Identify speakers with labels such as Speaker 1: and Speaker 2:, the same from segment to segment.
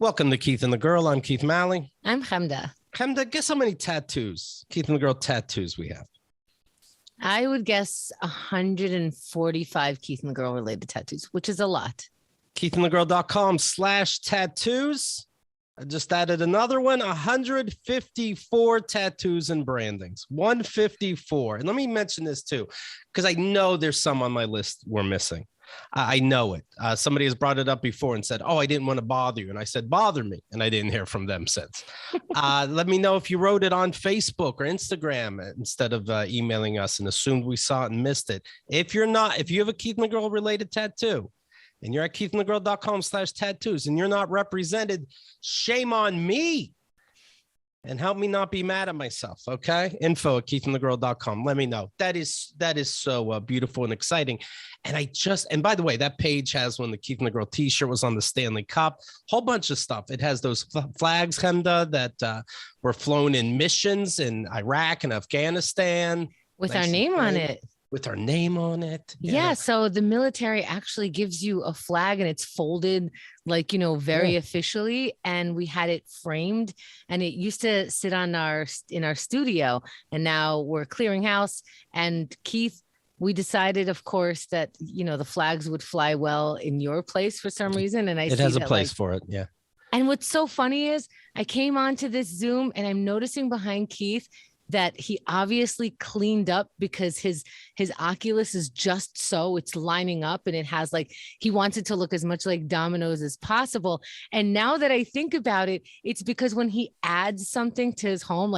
Speaker 1: Welcome to Keith and the Girl. I'm Keith Malley.
Speaker 2: I'm Chemda.
Speaker 1: Chemda, guess how many tattoos, Keith and the Girl tattoos we have?
Speaker 2: I would guess 145 Keith and the Girl related tattoos, which is a lot.
Speaker 1: KeithAndTheGirl.com/tattoos. I just added another one, 154 tattoos and brandings. 154. And let me mention this too, because I know there's some on my list we're missing. I know it. Somebody has brought it up before and said, I didn't want to bother you. And I said, bother me. And I didn't hear from them since. Let me know if you wrote it on Facebook or Instagram instead of emailing us and assumed we saw it and missed it. If you have a Keith and the Girl related tattoo and you're at KeithAndTheGirl.com/tattoos and you're not represented, shame on me. And help me not be mad at myself, okay? info@KeithAndTheGirl.com. Let me know. That is so beautiful and exciting. And by the way, that page has when the Keith and the Girl t-shirt was on the Stanley Cup, whole bunch of stuff. It has those flags, Chemda, that were flown in missions in Iraq and Afghanistan.
Speaker 2: With our name on it.
Speaker 1: With our name on it.
Speaker 2: Yeah. So the military actually gives you a flag and it's folded very officially. And we had it framed and it used to sit in our studio. And now we're clearing house. And Keith, we decided, of course, that, the flags would fly well in your place for some reason. And it
Speaker 1: has a place for it. Yeah.
Speaker 2: And what's so funny is I came onto this Zoom and I'm noticing behind Keith that he obviously cleaned up because his Oculus is just so it's lining up and it has he wants it to look as much like Domino's as possible. And now that I think about it, it's because when he adds something to his home,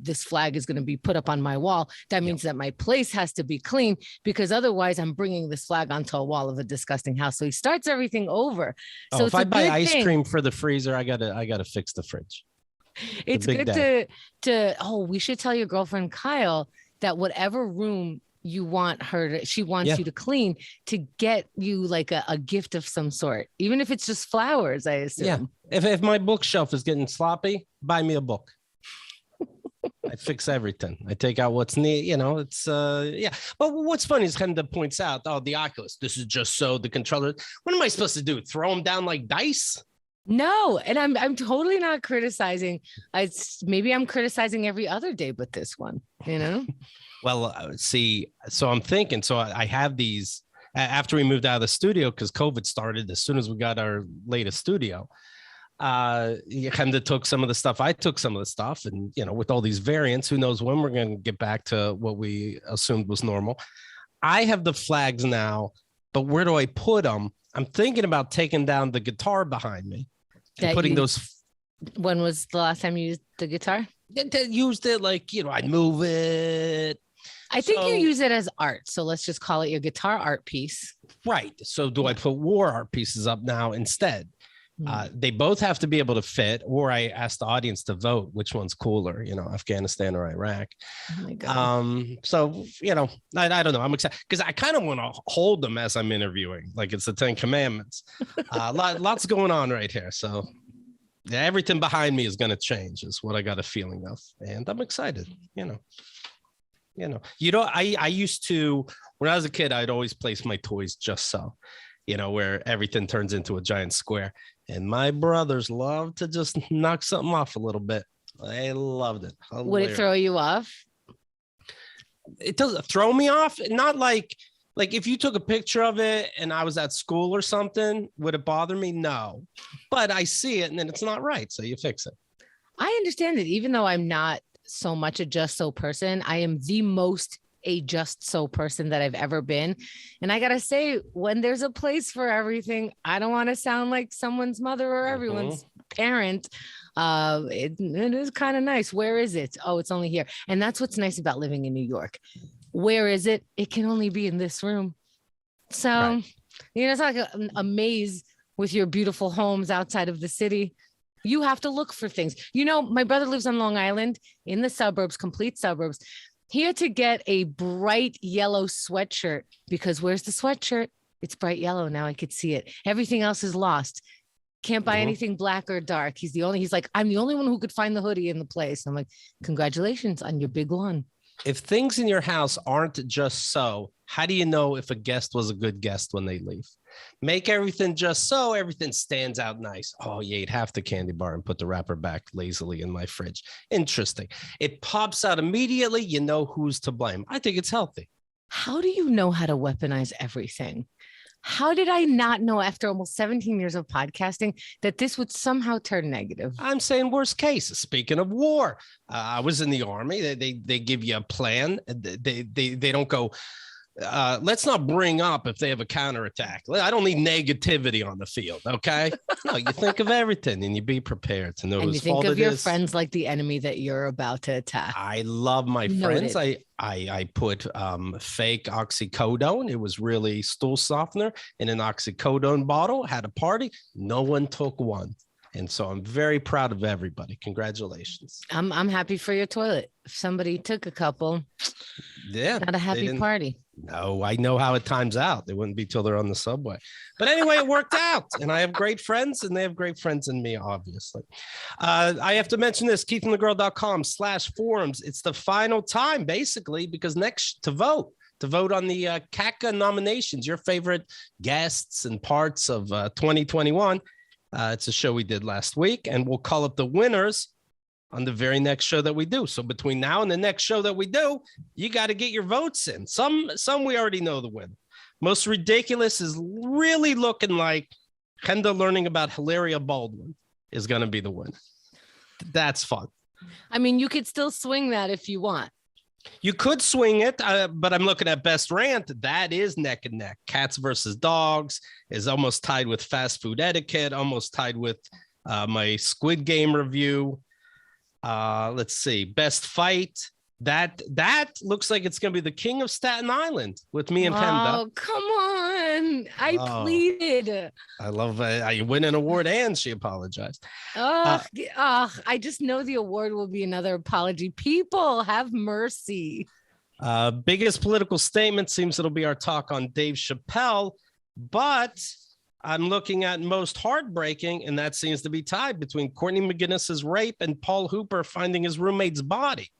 Speaker 2: this flag is going to be put up on my wall. That means that my place has to be clean because otherwise I'm bringing this flag onto a wall of a disgusting house. So he starts everything over. So
Speaker 1: if I buy ice cream for the freezer, I gotta fix the fridge.
Speaker 2: It's good we should tell your girlfriend Kyle that whatever room you want she wants you to clean, to get you a gift of some sort, even if it's just flowers, I assume.
Speaker 1: Yeah. If my bookshelf is getting sloppy, buy me a book. I fix everything. I take out what's neat, it's But what's funny is Chemda points out, the Oculus, this is just so the controller. What am I supposed to do? Throw them down like dice?
Speaker 2: No, and I'm totally not criticizing. Maybe I'm criticizing every other day, but this one,
Speaker 1: Well, see, so I'm thinking, I have these after we moved out of the studio because COVID started as soon as we got our latest studio. Chemda took some of the stuff. I took some of the stuff, and with all these variants, who knows when we're going to get back to what we assumed was normal. I have the flags now, but where do I put them? I'm thinking about taking down the guitar behind me and putting those.
Speaker 2: When was the last time you used the guitar?
Speaker 1: Used it I'd move it.
Speaker 2: I think you use it as art. So let's just call it your guitar art piece.
Speaker 1: Right. So do I put war art pieces up now instead? They both have to be able to fit, or I asked the audience to vote which one's cooler, Afghanistan or Iraq. Oh my God. So, I don't know. I'm excited because I kind of want to hold them as I'm interviewing, like it's the 10 Commandments. Lots going on right here. So everything behind me is going to change is what I got a feeling of. And I'm excited, I used to, when I was a kid, I'd always place my toys just so, where everything turns into a giant square. And my brothers love to just knock something off a little bit. They loved it. Hilarious.
Speaker 2: Would it throw you off?
Speaker 1: It doesn't throw me off. Not like if you took a picture of it and I was at school or something, would it bother me? No. But I see it and then it's not right. So you fix it.
Speaker 2: I understand it. Even though I'm not so much a just so person, I am the most a just so person that I've ever been. And I got to say, when there's a place for everything, I don't want to sound like someone's mother or everyone's parent. It is kind of nice. Where is it? Oh, it's only here. And that's what's nice about living in New York. Where is it? It can only be in this room. So, it's like a maze with your beautiful homes outside of the city. You have to look for things. My brother lives on Long Island in the suburbs, complete suburbs. He had to get a bright yellow sweatshirt because where's the sweatshirt? It's bright yellow. Now I could see it. Everything else is lost. Can't buy anything black or dark. He's like, I'm the only one who could find the hoodie in the place. I'm like, congratulations on your big one.
Speaker 1: If things in your house aren't just so, how do you know if a guest was a good guest when they leave? Make everything just so everything stands out nice. Oh, you ate half the candy bar and put the wrapper back lazily in my fridge. Interesting. It pops out immediately. You know who's to blame. I think it's healthy.
Speaker 2: How do you know how to weaponize everything? How did I not know after almost 17 years of podcasting that this would somehow turn negative?
Speaker 1: I'm saying worst case. Speaking of war, I was in the Army. They give you a plan. They don't go, let's not bring up if they have a counterattack. I don't need negativity on the field. Okay. No, you think of everything and you be prepared to know
Speaker 2: And you
Speaker 1: whose
Speaker 2: think
Speaker 1: fault
Speaker 2: of
Speaker 1: it
Speaker 2: your
Speaker 1: is.
Speaker 2: friends like the enemy that you're about to attack.
Speaker 1: I love my
Speaker 2: Noted.
Speaker 1: friends. I put fake oxycodone. It was really stool softener in an oxycodone bottle. Had a party. No one took one. And so I'm very proud of everybody. Congratulations.
Speaker 2: I'm happy for your toilet. If somebody took a couple,
Speaker 1: Yeah.
Speaker 2: not a happy party.
Speaker 1: No, I know how it times out. They wouldn't be till they're on the subway. But anyway, it worked out. And I have great friends and they have great friends in me, obviously. I have to mention this, keithandthegirl.com/forums. It's the final time, basically, because next to vote on the KATG nominations, your favorite guests and parts of 2021. It's a show we did last week, and we'll call up the winners on the very next show that we do. So between now and the next show that we do, you got to get your votes in. Some we already know the winner. Most ridiculous is really looking like Kenda learning about Hilaria Baldwin is going to be the winner. That's fun.
Speaker 2: I mean, you could still swing that if you want.
Speaker 1: You could swing it, but I'm looking at best rant. That is neck and neck. Cats versus dogs is almost tied with fast food etiquette, almost tied with my Squid Game review. Let's see. Best fight. That looks like it's going to be the King of Staten Island with me and Penda.
Speaker 2: Oh, come on. I pleaded.
Speaker 1: I love you win an award and she apologized.
Speaker 2: I just know the award will be another apology. People, have mercy.
Speaker 1: Biggest political statement seems it'll be our talk on Dave Chappelle, but I'm looking at most heartbreaking, and that seems to be tied between Courtney McGinnis's rape and Paul Hooper finding his roommate's body.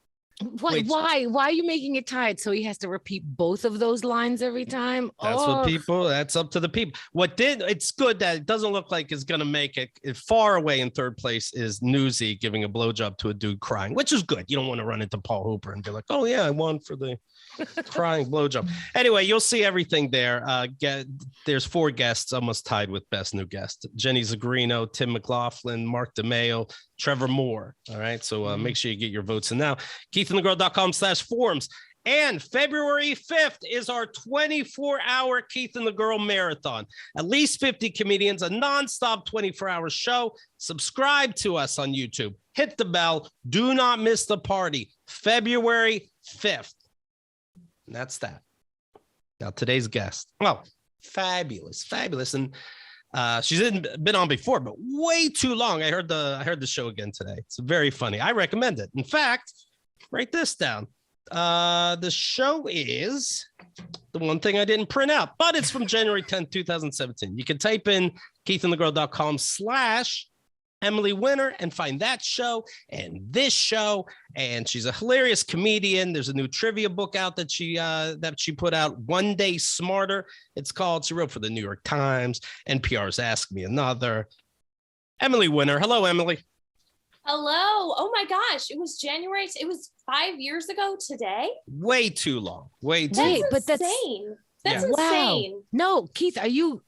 Speaker 2: Why are you making it tied? So he has to repeat both of those lines every time?
Speaker 1: That's up to the people. It's good that it doesn't look like it's going to make it far away in third place is Newsy giving a blowjob to a dude crying, which is good. You don't want to run into Paul Hooper and be like, oh yeah, I won for the crying blowjob. Anyway, you'll see everything there. There's 4 guests almost tied with best new guest. Jenny Zagrino, Tim McLaughlin, Mark DeMeo, Trevor Moore. All right. So make sure you get your votes in now. KeithandTheGirl.com/forums. And February 5th is our 24-hour Keith and the Girl Marathon. At least 50 comedians, a nonstop 24-hour show. Subscribe to us on YouTube. Hit the bell. Do not miss the party. February 5th. And that's that. Now, today's guest. Oh, fabulous. And she's been on before, but way too long. I heard the show again today. It's very funny. I recommend it. In fact, write this down. The show is the one thing I didn't print out, but it's from January 10th, 2017. You can type in keithandthegirl.com/Emily Winter and find that show and this show. And she's a hilarious comedian. There's a new trivia book out that she put out, One Day Smarter. It's called. She wrote for the New York Times. NPR's Ask Me Another. Emily Winter. Hello, Emily.
Speaker 3: Hello. Oh my gosh. It was January. It was 5 years ago today.
Speaker 1: Way too long.
Speaker 3: That's insane. That's insane.
Speaker 2: Wow. No, Keith, are you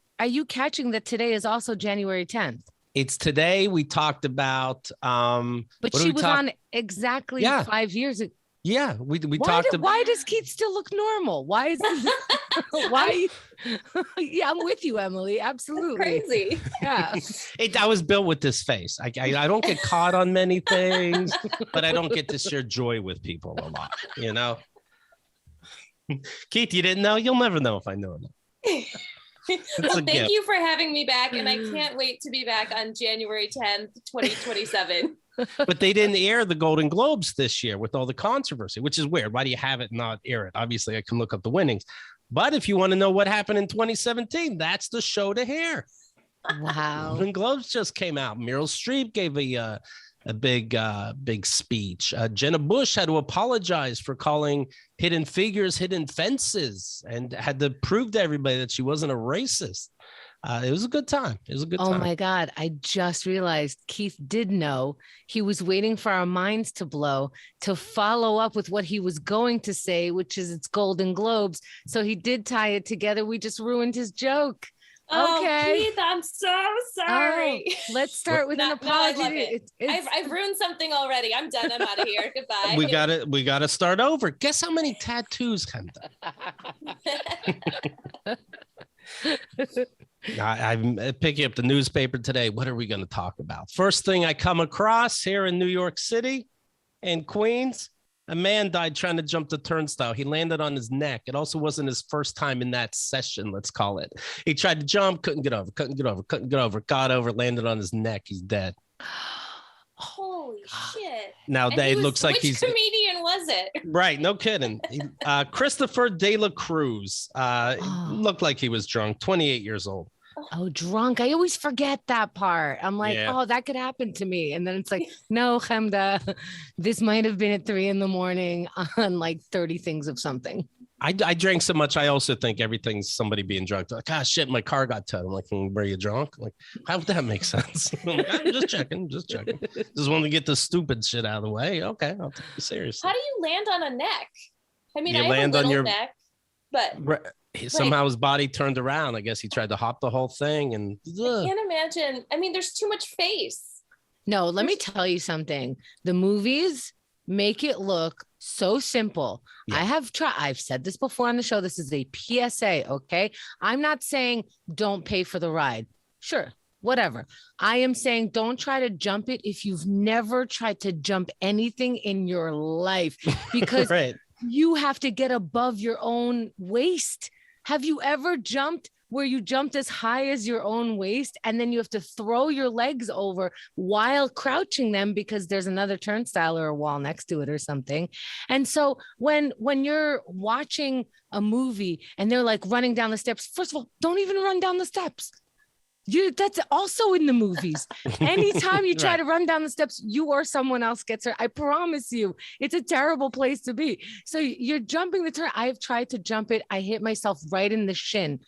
Speaker 2: catching that today is also January 10th?
Speaker 1: It's today. We talked about
Speaker 2: but she was on exactly 5 years ago.
Speaker 1: Yeah, we talked about.
Speaker 2: Why does Keith still look normal? Why is why? Yeah, I'm with you, Emily. Absolutely.
Speaker 3: That's crazy.
Speaker 2: Yeah.
Speaker 1: I was built with this face. I don't get caught on many things, but I don't get to share joy with people a lot. You know, Keith, you didn't know. You'll never know if I know it.
Speaker 3: Well, thank you for having me back, and I can't wait to be back on January 10th, 2027.
Speaker 1: But they didn't air the Golden Globes this year with all the controversy, which is weird. Why do you have it not air it? Obviously, I can look up the winnings. But if you want to know what happened in 2017, that's the show to hear.
Speaker 2: Wow.
Speaker 1: Golden Globes just came out. Meryl Streep gave a big speech. Jenna Bush had to apologize for calling Hidden Figures hidden fences and had to prove to everybody that she wasn't a racist. It was a good time. It was a good
Speaker 2: Oh
Speaker 1: time.
Speaker 2: my God. I just realized Keith did know. He was waiting for our minds to blow to follow up with what he was going to say, which is it's Golden Globes. So he did tie it together. We just ruined his joke.
Speaker 3: Oh,
Speaker 2: Okay.
Speaker 3: Keith, I'm so sorry.
Speaker 2: Oh, let's start with an apology.
Speaker 3: No, I love it. I've ruined something already. I'm done. I'm out of here. Goodbye.
Speaker 1: We gotta start over. Guess how many tattoos, Kenta? I'm picking up the newspaper today. What are we going to talk about? First thing I come across here in New York City and Queens, a man died trying to jump the turnstile. He landed on his neck. It also wasn't his first time in that session, let's call it. He tried to jump, couldn't get over, got over, landed on his neck. He's dead.
Speaker 3: Holy shit.
Speaker 1: Now, it looks like
Speaker 3: which comedian was it?
Speaker 1: Right, no kidding. Christopher De La Cruz. Looked like he was drunk, 28 years old.
Speaker 2: Oh, drunk. I always forget that part. I'm like, oh, that could happen to me. And then it's like, no, Chemda, this might have been at 3 a.m. on like 30 things of something.
Speaker 1: I drank so much. I also think everything's somebody being drunk. Like, shit, my car got towed. I'm like, were you drunk? Like, how would that make sense? I'm just checking. Just want to get the stupid shit out of the way. Okay, I'll take you seriously.
Speaker 3: How do you land on a neck? I mean,
Speaker 1: you
Speaker 3: I
Speaker 1: land
Speaker 3: have a
Speaker 1: on
Speaker 3: little
Speaker 1: your
Speaker 3: neck, but
Speaker 1: somehow his body turned around. I guess he tried to hop the whole thing, and
Speaker 3: I can't imagine. I mean, there's too much face.
Speaker 2: No, let me tell you something. The movies make it look so simple. Yeah. I've said this before on the show. This is a PSA, okay? I'm not saying don't pay for the ride. Sure, whatever. I am saying don't try to jump it if you've never tried to jump anything in your life, because you have to get above your own waist. Have you ever jumped where you jumped as high as your own waist and then you have to throw your legs over while crouching them because there's another turnstile or a wall next to it or something? And so when you're watching a movie and they're like running down the steps, first of all, don't even run down the steps. That's also in the movies. Anytime you try to run down the steps, you or someone else gets hurt. I promise you, it's a terrible place to be. So you're jumping the turn. I've tried to jump it. I hit myself right in the shin.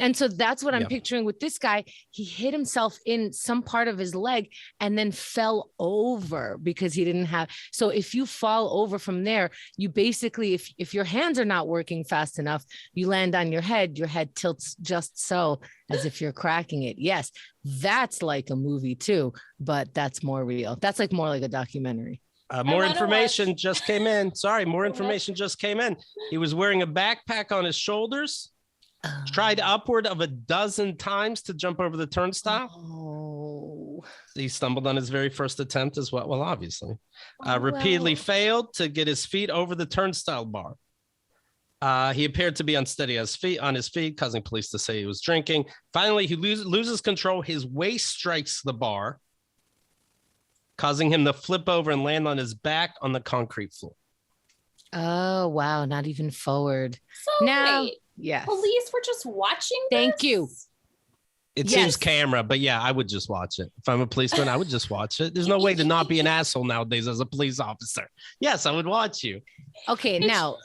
Speaker 2: And so that's what I'm picturing with this guy. He hit himself in some part of his leg and then fell over because he didn't have. So if you fall over from there, you basically, if your hands are not working fast enough, you land on your head tilts just so as if you're cracking it. Yes, that's like a movie too, but that's more real. That's like more like a documentary.
Speaker 1: More information just came in. Sorry, more information just came in. He was wearing a backpack on his shoulders. Tried upward of 12 times to jump over the turnstile.
Speaker 2: Oh.
Speaker 1: He stumbled on his very first attempt as well. Well, obviously. Repeatedly failed to get his feet over the turnstile bar. He appeared to be unsteady on his feet, causing police to say he was drinking. Finally, he loses control. His waist strikes the bar, causing him to flip over and land on his back on the concrete floor.
Speaker 2: Oh, wow. Not even forward.
Speaker 3: So wait.
Speaker 2: Yes.
Speaker 3: Police were just watching this?
Speaker 2: Thank you.
Speaker 1: It seems camera, but yeah, I would just watch it. If I'm a policeman, I would just watch it. There's no way to not be an asshole nowadays as a police officer. Yes, I would watch you.
Speaker 2: Okay, now,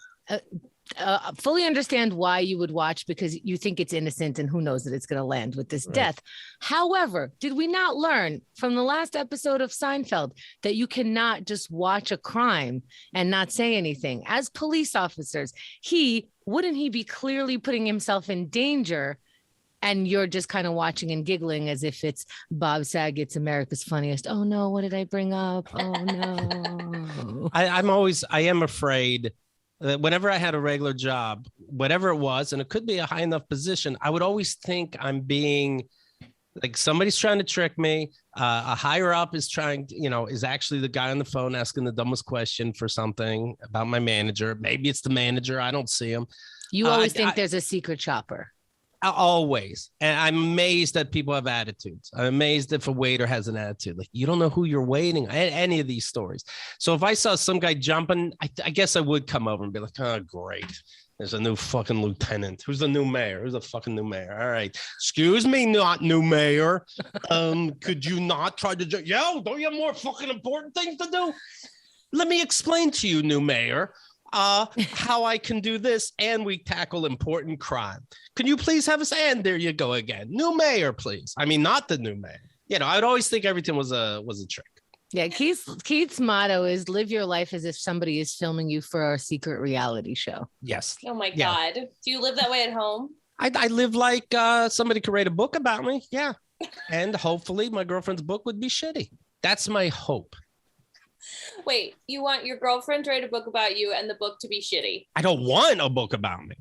Speaker 2: fully understand why you would watch, because you think it's innocent and who knows that it's going to land with this death. However, did we not learn from the last episode of Seinfeld that you cannot just watch a crime and not say anything? As police officers, wouldn't he be clearly putting himself in danger? And you're just kind of watching and giggling as if it's Bob Saget's America's Funniest. Oh no, what did I bring up? Oh no.
Speaker 1: I am afraid that whenever I had a regular job, whatever it was, and it could be a high enough position, I would always think I'm being like somebody's trying to trick me. A higher up is is actually the guy on the phone asking the dumbest question for something about my manager. Maybe it's the manager. I don't see him.
Speaker 2: You always think there's a secret shopper.
Speaker 1: Always. And I'm amazed that people have attitudes. I'm amazed if a waiter has an attitude. Like, you don't know who you're waiting. Any of these stories. So if I saw some guy jumping, I guess I would come over and be like, oh, great. There's a new fucking lieutenant. Who's the new mayor? Who's the fucking new mayor? All right. Excuse me, not new mayor. Could you not try to jump? Yo, don't you have more fucking important things to do? Let me explain to you, new mayor. how I can do this, and we tackle important crime. Can you please have us? And there you go again. New mayor, please. I mean, not the new mayor. You know, I'd always think everything was a trick.
Speaker 2: Yeah, Keith's motto is live your life as if somebody is filming you for a secret reality show.
Speaker 1: Yes.
Speaker 3: Oh my God. Do you live that way at home?
Speaker 1: I live like somebody could write a book about me. Yeah. And hopefully my girlfriend's book would be shitty. That's my hope.
Speaker 3: Wait, you want your girlfriend to write a book about you and the book to be shitty?
Speaker 1: I don't want a book about me.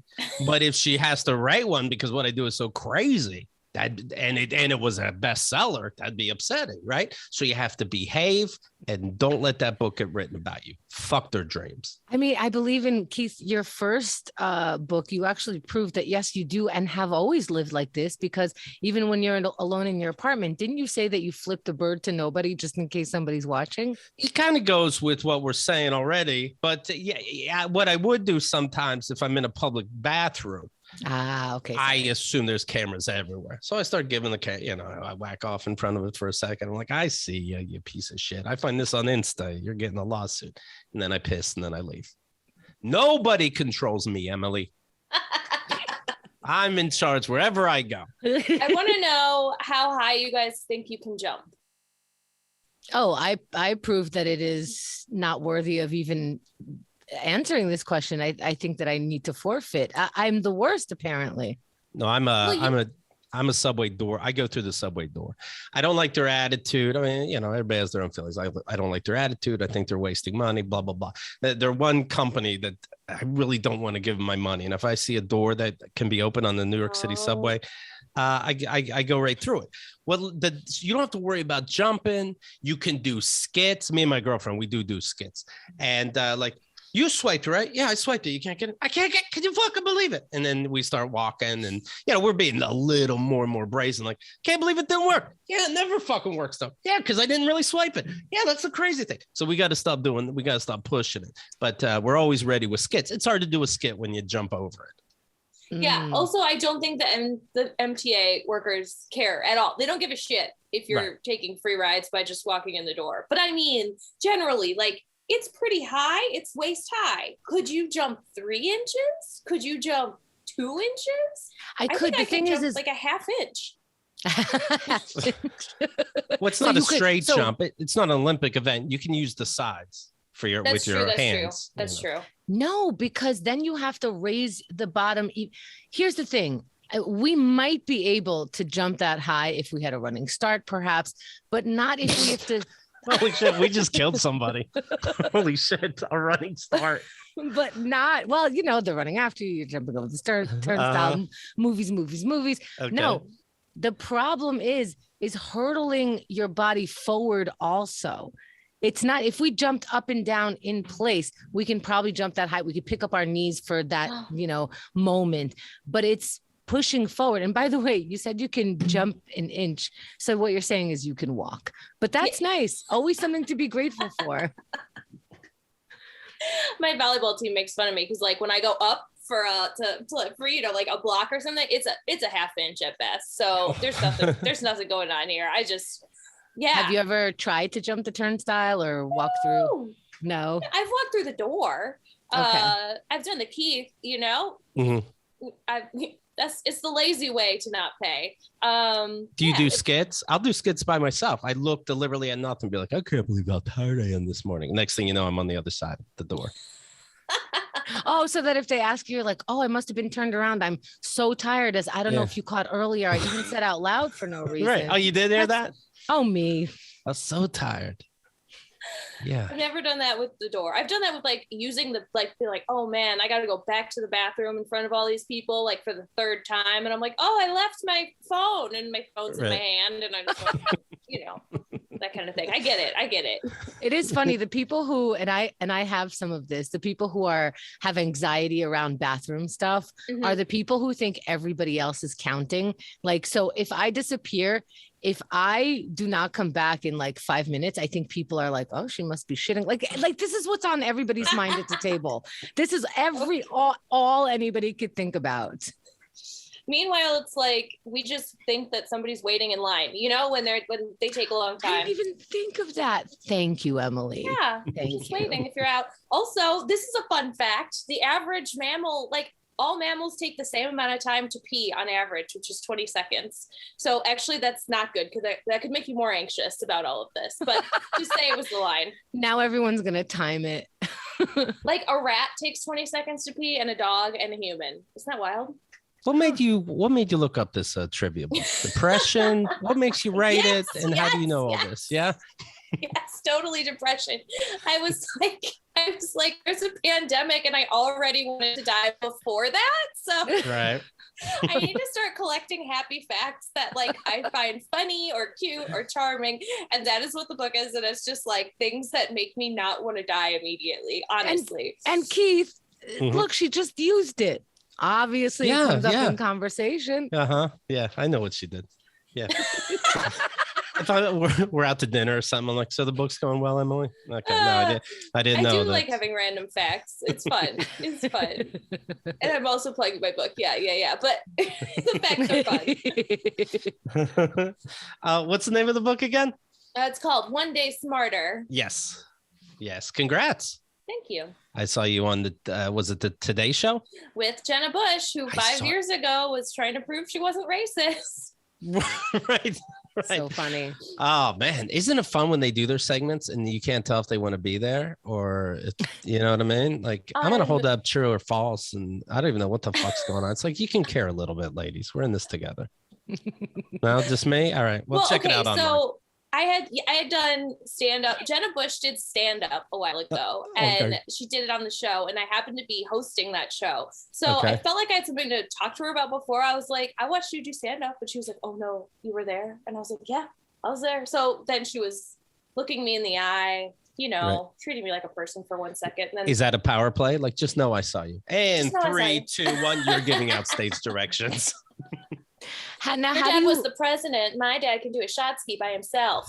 Speaker 1: But if she has to write one because what I do is so crazy, it was a bestseller, that'd be upsetting, right? So you have to behave and don't let that book get written about you. Fuck their dreams.
Speaker 2: I mean, I believe in Keith, your first book, you actually proved that, yes, you do and have always lived like this, because even when you're alone in your apartment, didn't you say that you flipped the bird to nobody just in case somebody's watching?
Speaker 1: It kind of goes with what we're saying already. But yeah, what I would do sometimes if I'm in a public bathroom,
Speaker 2: okay.
Speaker 1: I assume there's cameras everywhere. So I start giving I whack off in front of it for a second. I'm like, I see you, you piece of shit. I find this on Insta. You're getting a lawsuit. And then I piss and then I leave. Nobody controls me, Emily. I'm in charge wherever I go.
Speaker 3: I want to know how high you guys think you can jump.
Speaker 2: Oh, I proved that it is not worthy of even answering this question. I think that I need to forfeit. I'm the worst, apparently.
Speaker 1: No, I'm a subway door. I go through the subway door. I don't like their attitude. I mean, everybody has their own feelings. I don't like their attitude. I think they're wasting money, blah, blah, blah. They're one company that I really don't want to give them my money. And if I see a door that can be open on the New York City subway, I go right through it. Well, you don't have to worry about jumping. You can do skits. Me and my girlfriend, we do skits. And you swiped, right? Yeah, I swiped it. You can't get it. I can't get. Can you fucking believe it? And then we start walking, and we're being a little more and more brazen. Like, can't believe it didn't work. Yeah, it never fucking works though. Yeah, because I didn't really swipe it. Yeah, that's the crazy thing. So we got to stop doing. We got to stop pushing it. But we're always ready with skits. It's hard to do a skit when you jump over it.
Speaker 3: Yeah. Also, I don't think the MTA workers care at all. They don't give a shit if you're taking free rides by just walking in the door. But I mean, generally, it's pretty high. It's waist high. Could you jump 3 inches? Could you jump 2 inches?
Speaker 2: I could. The thing is
Speaker 3: like a half inch.
Speaker 1: Well, it's not a straight jump. It's not an Olympic event. You can use the sides with your hands.
Speaker 3: That's true.
Speaker 2: No, because then you have to raise the bottom. Here's the thing. We might be able to jump that high if we had a running start, perhaps, but not if we have to.
Speaker 1: Holy shit, we just killed somebody. Holy shit, a running start.
Speaker 2: But not, well, they're running after you. You're jumping over the turnstile, movies. Okay. No, the problem is hurtling your body forward also. It's not, if we jumped up and down in place, we can probably jump that high. We could pick up our knees for that, moment, but it's pushing forward. And by the way, you said you can jump an inch. So what you're saying is you can walk, but that's nice. Always something to be grateful for.
Speaker 3: My volleyball team makes fun of me because when I go up for a block or something, it's a half inch at best. So there's nothing going on here.
Speaker 2: Have you ever tried to jump the turnstile or walk through? No.
Speaker 3: I've walked through the door. Okay. I've done the Keith, Mm-hmm. It's the lazy way to not pay.
Speaker 1: Do you do skits? I'll do skits by myself. I look deliberately at nothing, be like, I can't believe how tired I am this morning. Next thing you know, I'm on the other side of the door.
Speaker 2: Oh, so that if they ask you, you're like, oh, I must have been turned around. I'm so tired. I don't know if you caught earlier. I even said out loud for no reason.
Speaker 1: Right. Oh, you did hear that?
Speaker 2: Oh, me.
Speaker 1: I was so tired. Yeah.
Speaker 3: I've never done that with the door. I've done that with using be like, oh man, I got to go back to the bathroom in front of all these people for the 3rd time. And I'm like, oh, I left my phone and my phone's in my hand. And I'm just that kind of thing. I get it.
Speaker 2: It is funny. The people who, and I have some of this, the people who have anxiety around bathroom stuff are the people who think everybody else is counting. So if I disappear, if I do not come back in 5 minutes, I think people are like, oh, she must be shitting. Like this is what's on everybody's mind at the table. This is all anybody could think about.
Speaker 3: Meanwhile, it's like we just think that somebody's waiting in line, you know, when they take a long time.
Speaker 2: I didn't even think of that. Thank you, Emily.
Speaker 3: Yeah,
Speaker 2: Thank
Speaker 3: just
Speaker 2: you.
Speaker 3: waiting if you're out. Also, this is a fun fact. The average mammal, like all mammals take the same amount of time to pee on average, which is 20 seconds. So actually that's not good because that could make you more anxious about all of this. But just say it was the line.
Speaker 2: Now everyone's going to time it.
Speaker 3: Like a rat takes 20 seconds to pee and a dog and a human. Isn't that wild?
Speaker 1: What made you look up this trivia book? Depression? What makes you write it? And how do you know all this? Yeah.
Speaker 3: Yes, totally depression. I was like, there's a pandemic and I already wanted to die before that. So
Speaker 1: right.
Speaker 3: I need to start collecting happy facts that like I find funny or cute or charming. And that is what the book is. And it's just like things that make me not want to die immediately, honestly.
Speaker 2: And Keith, look, she just used it. Obviously, it comes up in conversation.
Speaker 1: Yeah, I know what she did. Yeah. I thought we're out to dinner or something. I'm like, so the book's going well, Emily? Okay, no, I didn't know.
Speaker 3: I do
Speaker 1: that.
Speaker 3: like having random facts. It's fun. It's fun. And I'm also plugging my book. Yeah. But the facts are
Speaker 1: fun. What's the name of the book again?
Speaker 3: It's called One Day Smarter.
Speaker 1: Yes. Congrats.
Speaker 3: Thank you.
Speaker 1: I saw you on the, was it the Today Show?
Speaker 3: With Jenna Bush, who 5 years ago was trying to prove she wasn't racist.
Speaker 1: Right.
Speaker 2: So funny.
Speaker 1: Oh man, isn't it fun when they do their segments and you can't tell if they want to be there or you know what I mean? Like I'm gonna hold up true or false, and I don't even know what the fuck's going on. It's like you can care a little bit, ladies. We're in this together. No, just me. All right, well check it out online. So
Speaker 3: I had done stand up. Jenna Bush did stand up a while ago, and she did it on the show, and I happened to be hosting that show. So I felt like I had something to talk to her about before. I was like, I watched you do stand up, and she was like, oh no, you were there? And I was like, yeah, I was there. So then she was looking me in the eye, you know, treating me like a person for 1 second. And then,
Speaker 1: is that a power play? Like, just know I saw you. And 3, 2, 1, you're giving out stage directions.
Speaker 3: Your dad was the president. My dad can do a shot ski by himself.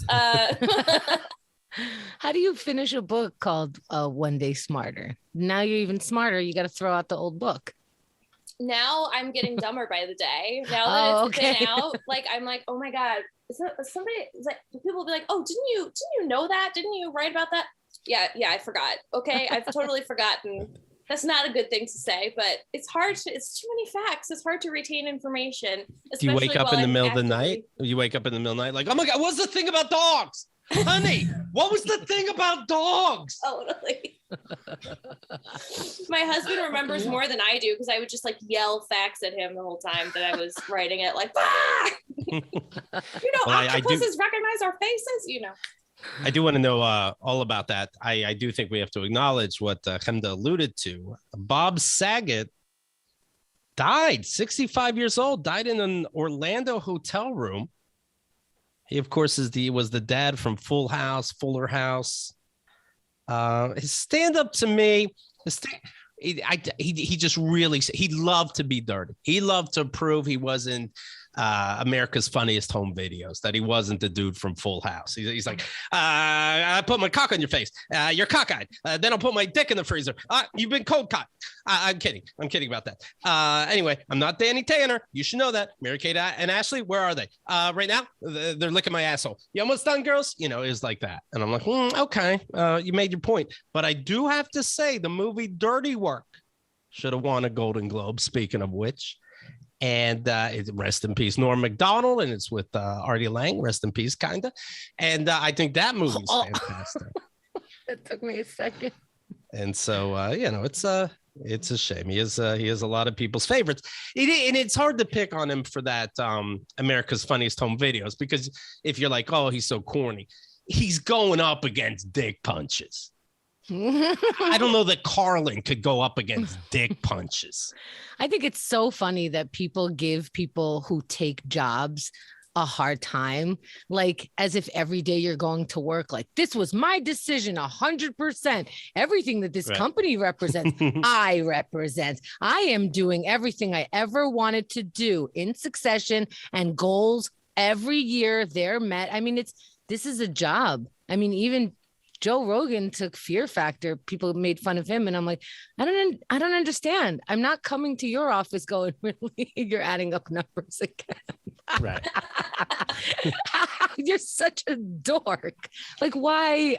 Speaker 2: How do you finish a book called One Day Smarter? Now you're even smarter. You got to throw out the old book.
Speaker 3: Now I'm getting dumber by the day. Now that it's been out, like I'm like, oh my God. Somebody like people will be like, oh, didn't you know that? Didn't you write about that? Yeah, I forgot. Okay, I've totally forgotten. That's not a good thing to say, but it's too many facts. It's hard to retain information.
Speaker 1: Do you wake up in the middle of the night? You wake up in the middle of the night like, oh my God, what's the thing about dogs? Honey, what was the thing about dogs?
Speaker 3: Totally. My husband remembers more than I do because I would just like yell facts at him the whole time that I was writing it like, octopuses recognize our faces, you know.
Speaker 1: I do want to know all about that. I do think we have to acknowledge what Chemda alluded to. Bob Saget died, 65 years old, died in an Orlando hotel room. He, of course, was the dad from Fuller House. His stand-up to me, he just really, he loved to be dirty. He loved to prove he wasn't America's Funniest Home Videos, that he wasn't the dude from Full House. He's like, I put my cock on your face. You're cockeyed. Then I'll put my dick in the freezer. You've been cold cocked. I'm kidding. I'm kidding about that. Anyway, I'm not Danny Tanner. You should know that. Mary-Kate and Ashley, where are they? Right now, they're licking my asshole. You almost done, girls? You know, it was like that. And I'm like, okay, you made your point. But I do have to say the movie Dirty Work should have won a Golden Globe, speaking of which. And rest in peace, Norm Macdonald, and it's with Artie Lang. Rest in peace, kind of. And I think that movie's fantastic.
Speaker 2: It took me a second.
Speaker 1: And so, it's a shame. He is a lot of people's favorites. And it's hard to pick on him for that America's Funniest Home Videos, because if you're like, oh, he's so corny, he's going up against dick punches. I don't know that Carlin could go up against dick punches.
Speaker 2: I think it's so funny that people give people who take jobs a hard time, like as if every day you're going to work, like this was my decision 100%. Everything that this company represents, I represent. I am doing everything I ever wanted to do in succession, and goals every year they're met. I mean, this is a job. I mean, even Joe Rogan took Fear Factor. People made fun of him. And I'm like, I don't understand. I'm not coming to your office going, really? You're adding up numbers again.
Speaker 1: Right.
Speaker 2: You're such a dork. Like, why?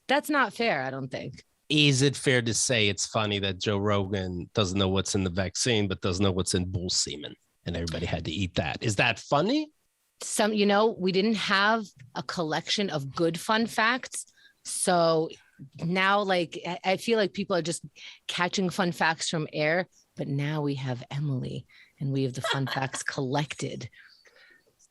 Speaker 2: That's not fair, I don't think.
Speaker 1: Is it fair to say it's funny that Joe Rogan doesn't know what's in the vaccine, but doesn't know what's in bull semen, and everybody had to eat that? Is that funny?
Speaker 2: We didn't have a collection of good fun facts. So now, like, I feel like people are just catching fun facts from air, but now we have Emily and we have the fun facts collected.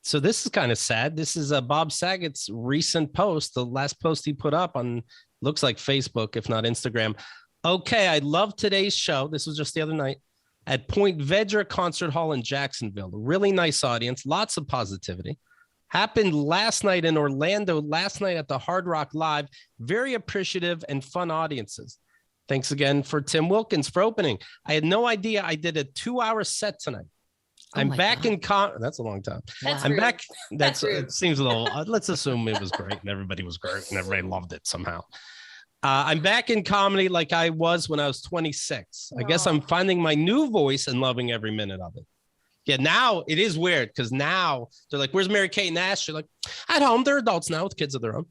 Speaker 1: So this is kind of sad. This is Bob Saget's recent post, the last post he put up on, looks like Facebook, if not Instagram. Okay, I love today's show. This was just the other night at Point Vedra Concert Hall in Jacksonville. Really nice audience, lots of positivity. Happened last night in Orlando, last night at the Hard Rock Live. Very appreciative and fun audiences. Thanks again for Tim Wilkins for opening. I had no idea I did a 2-hour set tonight. I'm back in that's a long time. I'm
Speaker 3: rude.
Speaker 1: back.
Speaker 3: That's rude.
Speaker 1: It seems a little, let's assume it was great and everybody was great and everybody loved it somehow. I'm back in comedy like I was when I was 26. I guess I'm finding my new voice and loving every minute of it. Yeah, now it is weird because now they're like, where's Mary Kate and Ash? You're like, at home. They're adults now with kids of their own.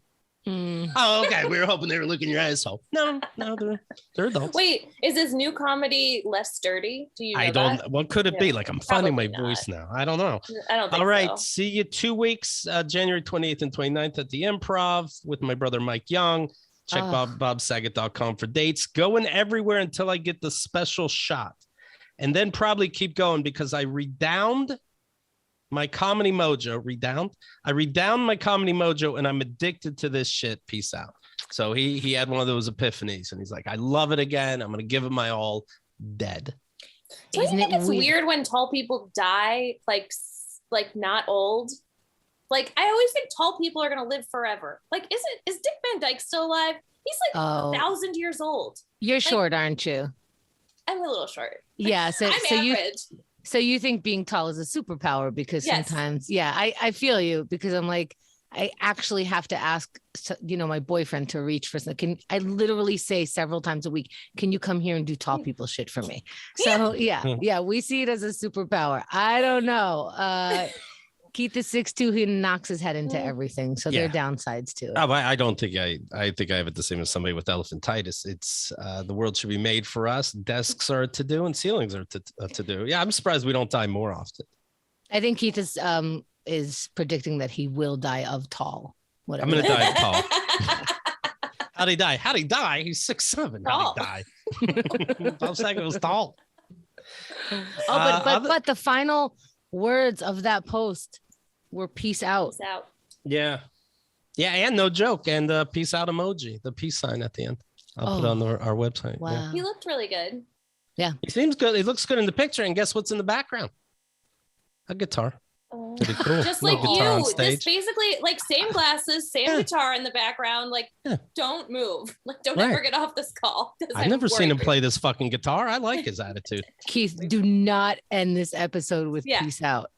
Speaker 1: Oh, okay. We were hoping they were looking your asshole. No, they're adults.
Speaker 3: Wait, is this new comedy less dirty? Do you know
Speaker 1: I don't.
Speaker 3: that?
Speaker 1: What could it be? Like I'm finding my
Speaker 3: Probably
Speaker 1: voice now. I don't know.
Speaker 3: I don't think
Speaker 1: All right.
Speaker 3: so.
Speaker 1: See you 2 weeks, January 28th and 29th at the Improv with my brother Mike Young. Check bobsaget.com for dates. Going everywhere until I get the special shot. And then probably keep going because I redound my comedy mojo. I redound my comedy mojo and I'm addicted to this shit. Peace out. So he had one of those epiphanies and he's like, I love it again. I'm going to give it my all. Dead.
Speaker 3: Don't you think it's weird when tall people die, like not old? Like, I always think tall people are going to live forever. Like, is Dick Van Dyke still alive? He's like 1,000 years old.
Speaker 2: You're short, aren't you?
Speaker 3: I'm a little short.
Speaker 2: Yeah. So,
Speaker 3: I'm average.
Speaker 2: So you think being tall is a superpower because sometimes, I feel you because I'm like, I actually have to ask, my boyfriend to reach for something. I literally say several times a week, can you come here and do tall people shit for me? So yeah, we see it as a superpower. I don't know. Keith is 6'2", he knocks his head into everything. So there are downsides to it.
Speaker 1: Oh, I don't think I think I have it the same as somebody with elephantitis. It's the world should be made for us. Desks are to do and ceilings are to do. Yeah, I'm surprised we don't die more often.
Speaker 2: I think Keith is predicting that he will die of tall. Whatever.
Speaker 1: I'm going to die of tall. How'd he die? He's 6'7". How'd he die? Bob Saget was tall.
Speaker 2: But the final words of that post were peace out.
Speaker 3: Peace out.
Speaker 1: Yeah, and no joke, and the peace out emoji, the peace sign at the end. I'll put it on our website.
Speaker 2: Wow.
Speaker 1: Yeah.
Speaker 3: He looked really good.
Speaker 2: Yeah.
Speaker 1: He seems good. He looks good in the picture, and guess what's in the background? A guitar. Pretty cool.
Speaker 3: Just like
Speaker 1: guitar
Speaker 3: you,
Speaker 1: on stage.
Speaker 3: just basically like same glasses, same guitar in the background. Like, don't move. Like, don't ever get off this call.
Speaker 1: I've never seen him play this fucking guitar. I like his attitude.
Speaker 2: Keith, do not end this episode with peace out.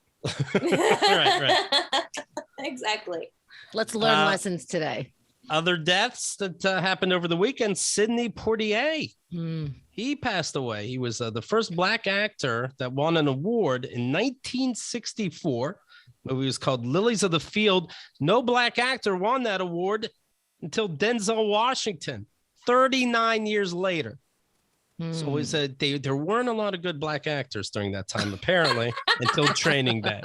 Speaker 1: right.
Speaker 3: Exactly.
Speaker 2: Let's learn lessons today.
Speaker 1: Other deaths that happened over the weekend. Sidney Poitier. He passed away. He was the first Black actor that won an award in 1964. The movie was called Lilies of the Field. No Black actor won that award until Denzel Washington, 39 years later. So we said there weren't a lot of good Black actors during that time, apparently, until Training Day.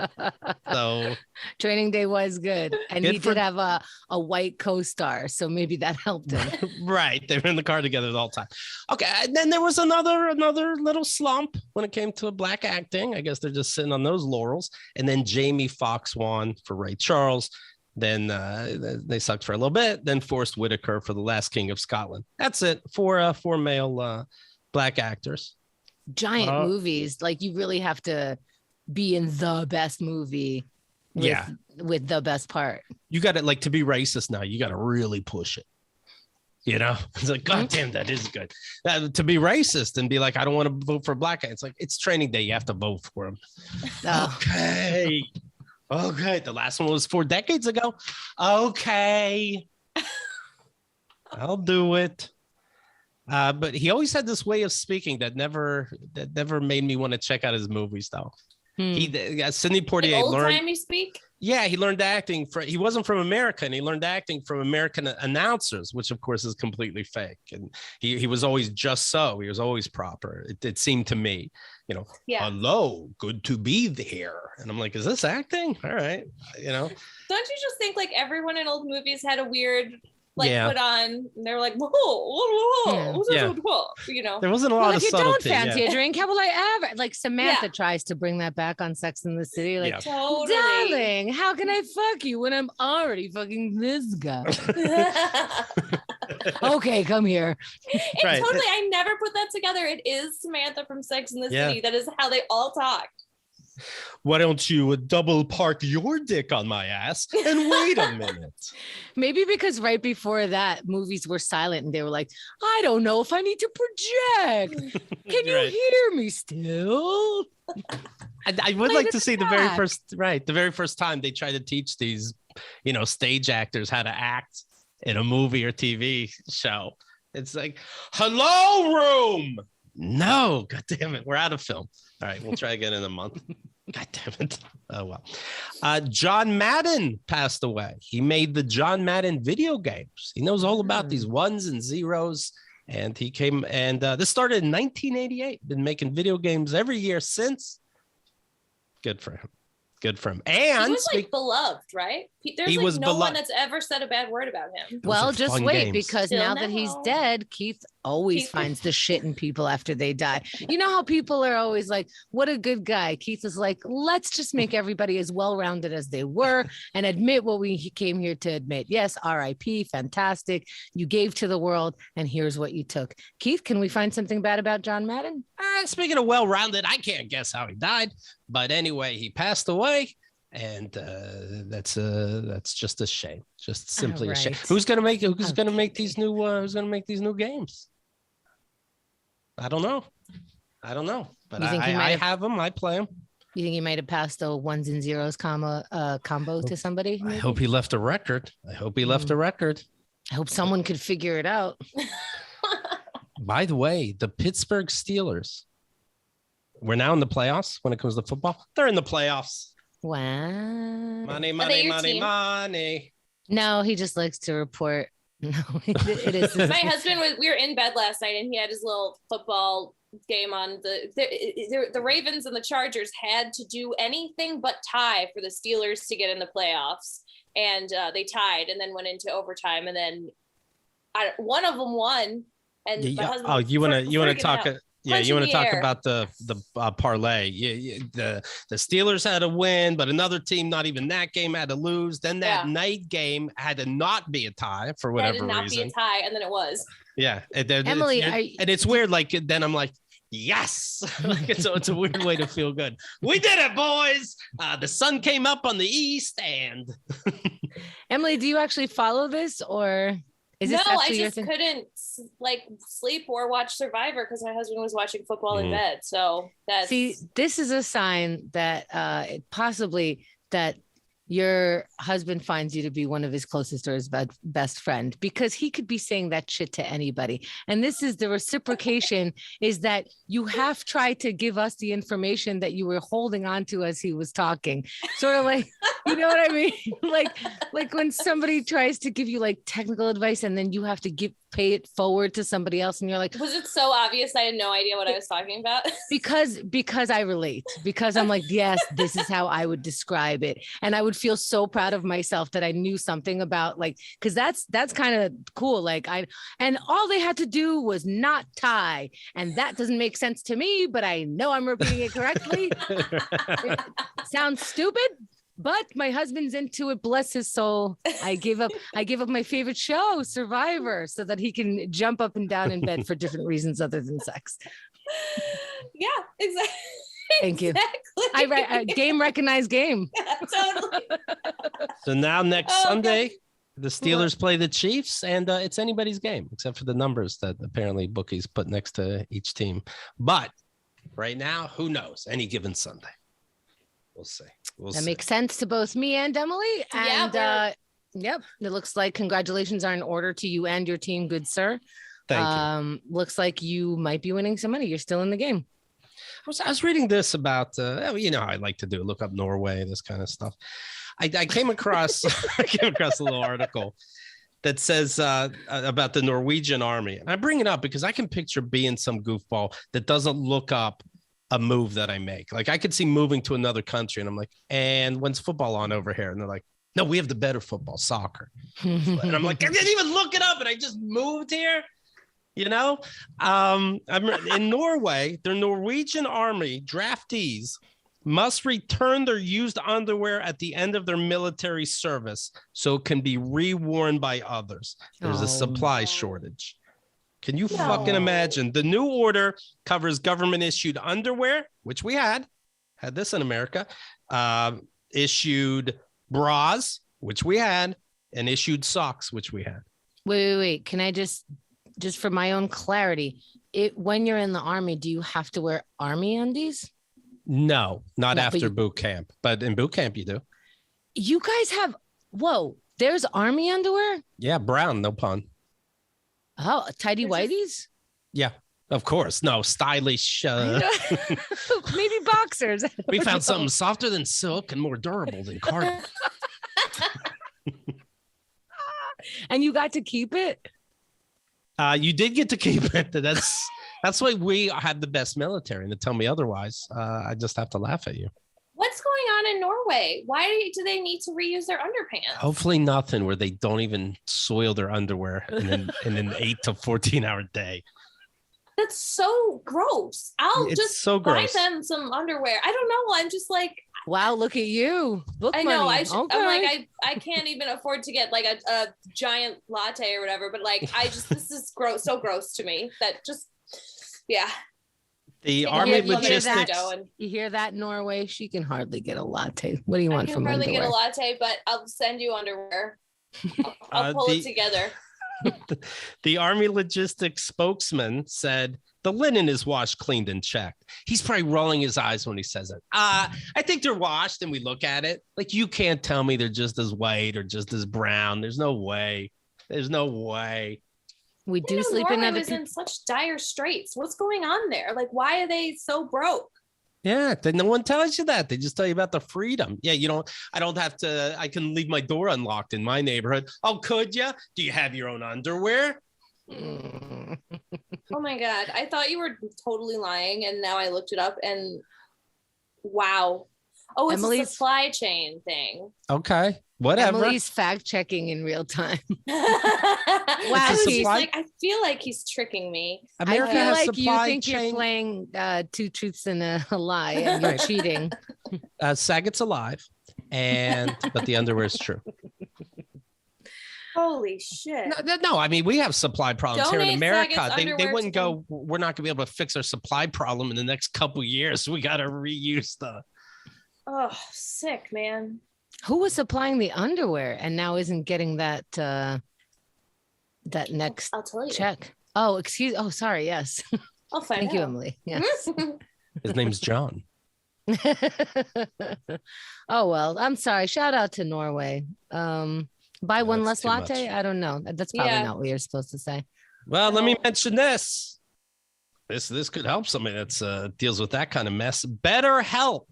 Speaker 1: So
Speaker 2: Training Day was good. And he did have a white co-star. So maybe that helped him.
Speaker 1: Right. They were in the car together the whole time. Okay. And then there was another little slump when it came to Black acting. I guess they're just sitting on those laurels. And then Jamie Foxx won for Ray Charles. Then they sucked for a little bit. Then Forrest Whitaker for The Last King of Scotland. That's it for male Black actors.
Speaker 2: Giant movies. Like you really have to be in the best movie with the best part. You
Speaker 1: got to, like, to be racist now, you got to really push it. You know, it's like, God damn, that is good. To be racist and be like, I don't want to vote for a Black guy. It's like, it's Training Day. You have to vote for him. Okay. The last one was 4 decades ago. Okay. I'll do it. But he always had this way of speaking that never made me want to check out his movies, though. Sidney Poitier
Speaker 3: Like old
Speaker 1: learned.
Speaker 3: time you speak?
Speaker 1: Yeah, he learned acting. He wasn't from America, and he learned acting from American announcers, which of course is completely fake. And he was always just so. He was always proper. It seemed to me, hello, good to be there. And I'm like, is this acting? All right,
Speaker 3: Don't you just think like everyone in old movies had a weird put on, and they were like, whoa,
Speaker 1: There wasn't a lot of
Speaker 2: if you
Speaker 1: subtlety.
Speaker 2: don't fancy a drink, how will I ever? Like Samantha tries to bring that back on Sex and the City. Like,
Speaker 3: totally.
Speaker 2: darling, how can I fuck you when I'm already fucking this guy? Okay, come here.
Speaker 3: Totally. I never put that together. It is Samantha from Sex and the City. That is how they all talk.
Speaker 1: Why don't you double park your dick on my ass and wait a minute?
Speaker 2: Maybe because right before that, movies were silent and they were like, I don't know if I need to project. Can you hear me still?
Speaker 1: I would like to see the very first time they try to teach these, stage actors how to act in a movie or TV show. It's like, hello, room. No, God damn it. We're out of film. All right, we'll try again in a month. God damn it. Oh, well. John Madden passed away. He made the John Madden video games. He knows all about these ones and zeros. And he came, and this started in 1988. Been making video games every year since. Good for him. Good for him. And
Speaker 3: he was beloved, right? There's no one that's ever said a bad word about him.
Speaker 2: Well, just wait, because now that he's dead, Keith always finds the shit in people after they die. You know how people are always like, what a good guy. Keith is like, let's just make everybody as well-rounded as they were and admit what we came here to admit. Yes, RIP, fantastic. You gave to the world, and here's what you took. Keith, can we find something bad about John Madden?
Speaker 1: Speaking of well-rounded, I can't guess how he died. But anyway, he passed away. And that's just a shame, just simply a shame. Who's gonna make these new games? I don't know, but I have them. I play them.
Speaker 2: You think he might have passed the ones and zeros combo to somebody?
Speaker 1: Maybe? I hope he left a record. I hope someone could figure it out. By the way, the Pittsburgh Steelers, we're now in the playoffs when it comes to football. They're in the playoffs.
Speaker 2: Wow.
Speaker 1: Money.
Speaker 2: No, he just likes to report. No, it is.
Speaker 3: My husband we were in bed last night and he had his little football game on. The Ravens and the Chargers had to do anything but tie for the Steelers to get in the playoffs. And they tied and then went into overtime. And then one of them won. And my husband
Speaker 1: you want to talk? You want to talk
Speaker 3: air.
Speaker 1: about the parlay? The Steelers had to win, but another team, not even that game, had to lose. Then that night game had to not be a tie for whatever reason. It had to not be
Speaker 3: a tie, and then it was.
Speaker 1: Yeah,
Speaker 2: Emily,
Speaker 1: and it's weird. Like then I'm like, yes. It's a weird way to feel good. We did it, boys. The sun came up on the east, and
Speaker 2: Emily, do you actually follow this or?
Speaker 3: No, I just couldn't sleep or watch Survivor because my husband was watching football in bed. So
Speaker 2: this is a sign that possibly that your husband finds you to be one of his closest or his best friend, because he could be saying that shit to anybody. And this is the reciprocation is that you have tried to give us the information that you were holding on to as he was talking. Sort of like, you know what I mean? like when somebody tries to give you like technical advice and then you have to pay it forward to somebody else. And you're like,
Speaker 3: was it so obvious? I had no idea what I was talking about.
Speaker 2: because I relate, because I'm like, yes, this is how I would describe it. And I would feel so proud of myself that I knew something about cause that's kind of cool. And all they had to do was not tie. And that doesn't make sense to me, but I know I'm repeating it correctly. It sounds stupid, but my husband's into it. Bless his soul. I give up my favorite show, Survivor, so that he can jump up and down in bed for different reasons other than sex.
Speaker 3: Yeah, exactly.
Speaker 2: Thank you. I write game recognized game.
Speaker 3: Yeah, totally.
Speaker 1: So now next Sunday, the Steelers play the Chiefs, and it's anybody's game except for the numbers that apparently bookies put next to each team. But right now, who knows? Any given Sunday. We'll see.
Speaker 2: That makes sense to both me and Emily. And Yep. It looks like congratulations are in order to you and your team, good sir.
Speaker 1: Thank you.
Speaker 2: Looks like you might be winning some money. You're still in the game.
Speaker 1: I was reading this about, you know, I like to look up Norway, this kind of stuff. I came across a little article that says about the Norwegian Army. And I bring it up because I can picture being some goofball that doesn't look up a move that I make. Like I could see moving to another country and I'm like, and when's football on over here? And they're like, no, we have the better football, soccer. And I'm like, I didn't even look it up and I just moved here. You know, I'm in Norway, the Norwegian Army draftees must return their used underwear at the end of their military service so it can be reworn by others. There's a supply shortage. Can you fucking imagine? The new order covers government issued underwear, which we had this in America, issued bras, which we had, and issued socks, which we had.
Speaker 2: Wait. Can I just for my own clarity, when you're in the Army, do you have to wear Army undies?
Speaker 1: No, not after boot camp, but in boot camp you do.
Speaker 2: You guys have, there's Army underwear?
Speaker 1: Yeah, brown, no pun.
Speaker 2: Oh, tidy whities?
Speaker 1: Yeah, of course. No, stylish.
Speaker 2: Maybe boxers.
Speaker 1: We found something softer than silk and more durable than carton.
Speaker 2: And you got to keep it?
Speaker 1: You did get to keep it. That's why we had the best military. And to tell me otherwise, I just have to laugh at you.
Speaker 3: What's going on in Norway? Why do they need to reuse their underpants?
Speaker 1: Hopefully nothing where they don't even soil their underwear in an 8 to 14 hour day.
Speaker 3: That's so gross. It's buy them some underwear. I don't know. I'm just like,
Speaker 2: wow, look at you. Book
Speaker 3: I know.
Speaker 2: money.
Speaker 3: I'm like, I can't even afford to get like a giant latte or whatever. But like, this is gross. So gross to me that just, yeah.
Speaker 1: The Army logistics.
Speaker 2: You hear that, Norway? She can hardly get a latte. What do you want from underwear?
Speaker 3: I can hardly get a latte, but I'll send you underwear. I'll pull it together.
Speaker 1: The Army logistics spokesman said the linen is washed, cleaned, and checked. He's probably rolling his eyes when he says it. I think they're washed, and we look at it. Like, you can't tell me they're just as white or just as brown. There's no way. There's no way.
Speaker 2: We do sleep in other
Speaker 3: in such dire straits. What's going on there? Like, why are they so broke?
Speaker 1: Yeah, no one tells you that. They just tell you about the freedom. Yeah, I don't have to, I can leave my door unlocked in my neighborhood. Oh, could you? Do you have your own underwear?
Speaker 3: Oh my God. I thought you were totally lying. And now I looked it up and wow. Oh, it's a supply chain thing.
Speaker 1: Okay. Whatever.
Speaker 2: Emily's fact checking in real time.
Speaker 3: Wow, he's like, I feel like he's tricking me.
Speaker 1: America
Speaker 2: I feel
Speaker 1: has
Speaker 2: like you think
Speaker 1: chain.
Speaker 2: you're playing two truths and a lie, and you're cheating.
Speaker 1: Saget's alive, but the underwear is true.
Speaker 3: Holy shit!
Speaker 1: No. I mean, we have supply problems here in America. They wouldn't go.
Speaker 3: Them.
Speaker 1: We're not gonna be able to fix our supply problem in the next couple years. We got to reuse the.
Speaker 3: Oh, sick, man.
Speaker 2: Who was supplying the underwear and now isn't getting that next
Speaker 3: I'll tell you.
Speaker 2: check? Oh, excuse. Oh, sorry. Yes.
Speaker 3: I'll find
Speaker 2: Thank
Speaker 3: out.
Speaker 2: you, Emily. Yes.
Speaker 1: His name's John.
Speaker 2: Oh, well, I'm sorry. Shout out to Norway. Buy one less latte.
Speaker 1: Much.
Speaker 2: I don't know. That's probably not what you're supposed to say.
Speaker 1: Well, let me mention this. This could help somebody that's deals with that kind of mess. BetterHelp.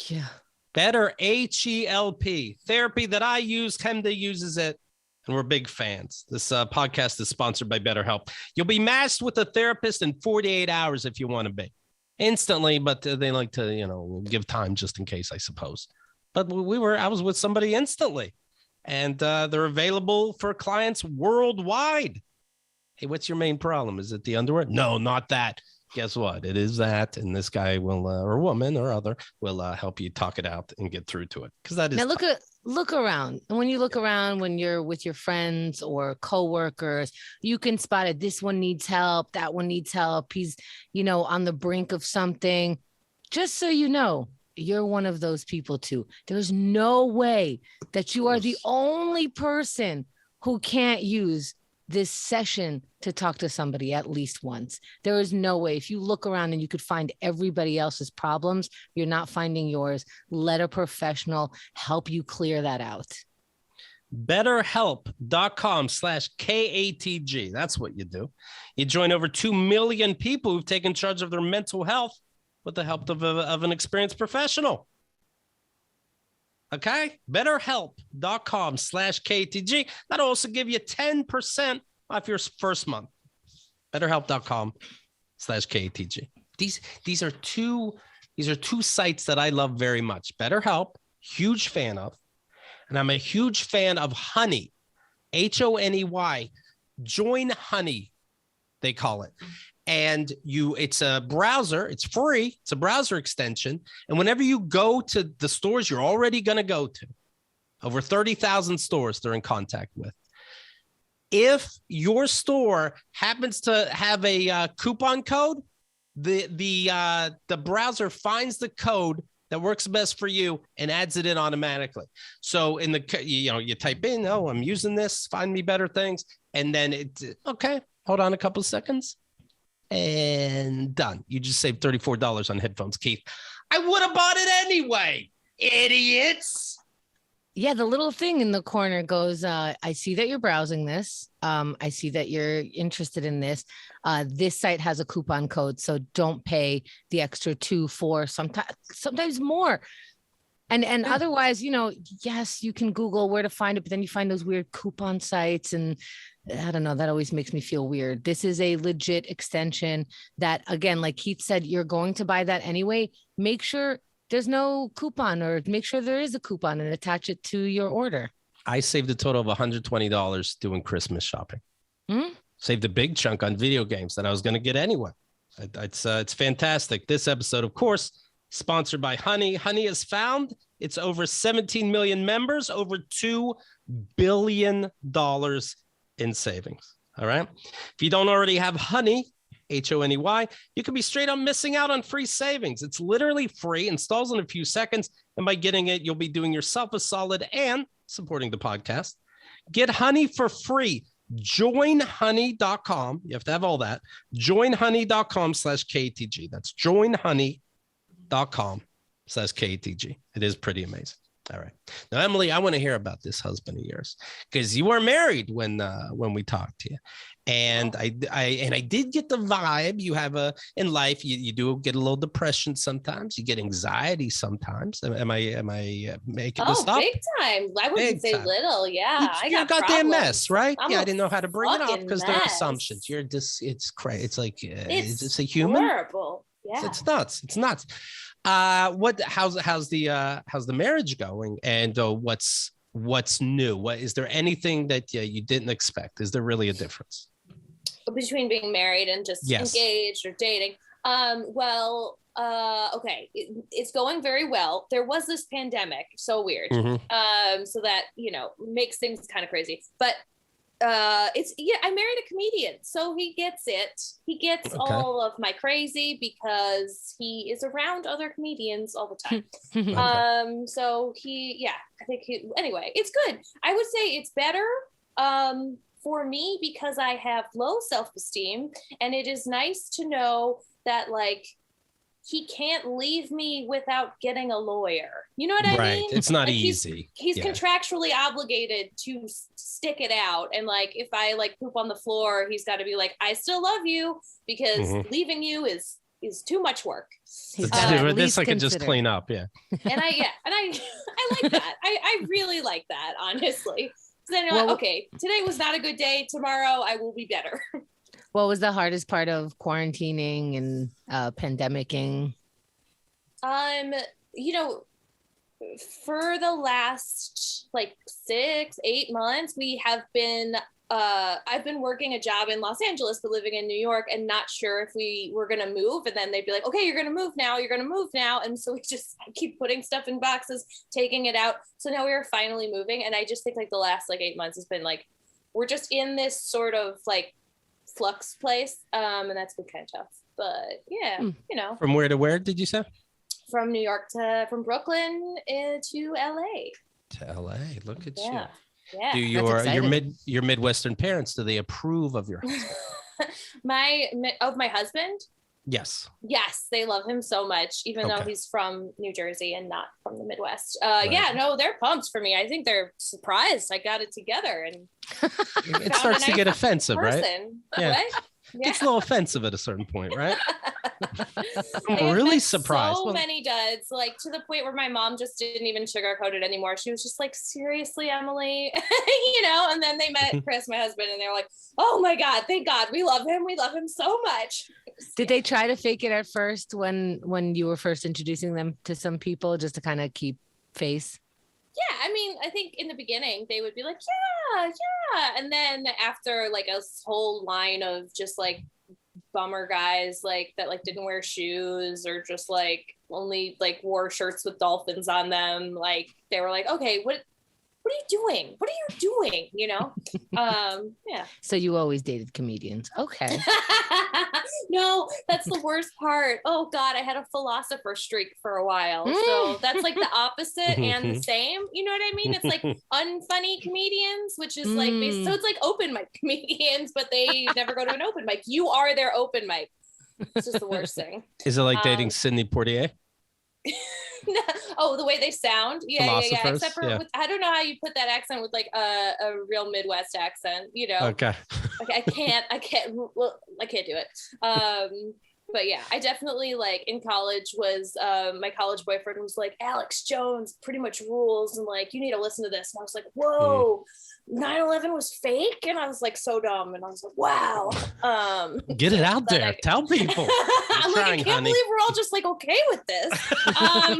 Speaker 2: Yeah.
Speaker 1: Better HELP therapy that I use. Chemda uses it, and we're big fans. This podcast is sponsored by BetterHelp. You'll be matched with a therapist in 48 hours if you want to be instantly, but they like to, give time just in case, I suppose. But I was with somebody instantly, and they're available for clients worldwide. Hey, what's your main problem? Is it the underwear? No, not that. Guess what? It is that, and this guy will, or woman or other, will help you talk it out and get through to it. Because that is.
Speaker 2: Now look around, and when you look around, when you're with your friends or coworkers, you can spot it. This one needs help. That one needs help. He's, on the brink of something. Just so you know, you're one of those people too. There's no way that you are the only person who can't use this session to talk to somebody at least once. There is no way. If you look around and you could find everybody else's problems, you're not finding yours. Let a professional help you clear that out.
Speaker 1: BetterHelp.com/KATG. That's what you do. You join over 2 million people who've taken charge of their mental health with the help of an experienced professional. Okay? BetterHelp.com/KATG. That'll also give you 10% off your first month. BetterHelp.com/KATG. These are two sites that I love very much. BetterHelp, huge fan of. And I'm a huge fan of Honey, Honey. Join Honey, they call it. And it's a browser. It's free. It's a browser extension. And whenever you go to the stores you're already going to go to, over 30,000 stores they're in contact with. If your store happens to have a coupon code, the browser finds the code that works best for you and adds it in automatically. So in you type in, oh, I'm using this, find me better things. And then okay, hold on a couple of seconds and done. You just saved $34 on headphones, Keith. I would have bought it anyway, idiots.
Speaker 2: Yeah, the little thing in the corner goes, I see that you're browsing this. I see that you're interested in this. This site has a coupon code, so don't pay the extra 2, 4, sometimes more. And otherwise, yes, you can Google where to find it, but then you find those weird coupon sites, and I don't know, that always makes me feel weird. This is a legit extension that, again, like Keith said, you're going to buy that anyway. Make sure there's no coupon, or make sure there is a coupon and attach it to your order.
Speaker 1: I saved a total of $120 doing Christmas shopping. Saved a big chunk on video games that I was going to get anyway. It's fantastic. This episode, of course, sponsored by Honey. Honey has found it's over 17 million members, over $2 billion in savings. All right. If you don't already have Honey, Honey, you could be straight up missing out on free savings. It's literally free, installs in a few seconds. And by getting it, you'll be doing yourself a solid and supporting the podcast. Get Honey for free. Joinhoney.com. You have to have all that. Joinhoney.com/KATG. That's joinhoney.com/KATG. It is pretty amazing. All right. Now, Emily, I want to hear about this husband of yours, because you were married when we talked to you. And I did get the vibe you have in life. You do get a little depression sometimes. You get anxiety sometimes. Am I making this up?
Speaker 3: Big time. I wouldn't say little. Yeah,
Speaker 1: you're a goddamn mess, right?
Speaker 3: I'm
Speaker 1: I didn't know how to bring it up because there are
Speaker 3: mess.
Speaker 1: assumptions. It's crazy. It's like it's a human.
Speaker 3: Horrible. Yeah.
Speaker 1: It's nuts. It's nuts. How's the marriage going? And what's new? Is there anything that you didn't expect? Is there really a difference
Speaker 3: between being married and just engaged or dating? Okay, it's going very well. There was this pandemic, so weird. So that makes things kind of crazy. But I married a comedian, so he gets it. He gets all of my crazy because he is around other comedians all the time. So anyway, it's good. I would say it's better for me because I have low self-esteem, and it is nice to know that he can't leave me without getting a lawyer. You know what I mean?
Speaker 1: It's not easy.
Speaker 3: He's contractually obligated to stick it out. And if I poop on the floor, he's got to be like, I still love you, because leaving you is too much work.
Speaker 1: This I could just clean up. Yeah.
Speaker 3: And I like that. I really like that, honestly. Then okay, today was not a good day. Tomorrow I will be better.
Speaker 2: What was the hardest part of quarantining and pandemicing?
Speaker 3: For the last 6-8 months, we have been I've been working a job in Los Angeles but living in New York, and not sure if we were gonna move. And then they'd be like, okay, you're gonna move now, and so we just keep putting stuff in boxes, taking it out. So now we are finally moving, and I just think the last 8 months has been we're just in this sort of flux place, and that's been kind of tough. But
Speaker 1: from where to where did you say?
Speaker 3: From New York from Brooklyn to LA.
Speaker 1: To LA, look at you.
Speaker 3: Yeah.
Speaker 1: Do your Midwestern parents, do they approve of your husband?
Speaker 3: My husband?
Speaker 1: Yes.
Speaker 3: Yes, they love him so much, even though he's from New Jersey and not from the Midwest. Yeah, no, they're pumped for me. I think they're surprised I got it together. And
Speaker 1: it starts to get offensive, right?
Speaker 3: Yeah. What?
Speaker 1: Yeah. It's a little offensive at a certain point, right? I'm really surprised.
Speaker 3: So many duds, like to the point where my mom just didn't even sugarcoat it anymore. She was just like, seriously, Emily, you know, and then they met Chris, my husband, and they were like, oh my God, thank God. We love him. We love him so much.
Speaker 2: Did they try to fake it at first when you were first introducing them to some people just to kind of keep face?
Speaker 3: Yeah, I mean, I think in the beginning they would be like, yeah. And then after like a whole line of just like bummer guys like that, like didn't wear shoes or just like only like wore shirts with dolphins on them, like they were like, okay, what are you doing? What are you doing? You know? Yeah.
Speaker 2: So you always dated comedians. Okay.
Speaker 3: No, that's the worst part. Oh God, I had a philosopher streak for a while. So that's like the opposite and the same. You know what I mean? It's like unfunny comedians, which is like, so it's like open mic comedians, but they never go to an open mic. You are their open mic. It's just the worst thing.
Speaker 1: Is it like dating Sidney Poitier?
Speaker 3: Oh, the way they sound. Yeah. Except for I don't know how you put that accent with like a real Midwest accent, you know.
Speaker 1: Okay.
Speaker 3: I can't do it. But yeah, I definitely like in college was my college boyfriend was like, Alex Jones pretty much rules, and like you need to listen to this. And I was like, whoa, 9/11 was fake, and I was like so dumb, and I was like, wow.
Speaker 1: Get it out there. Tell people.
Speaker 3: I'm like, I can't believe we're all just like okay with this.
Speaker 1: How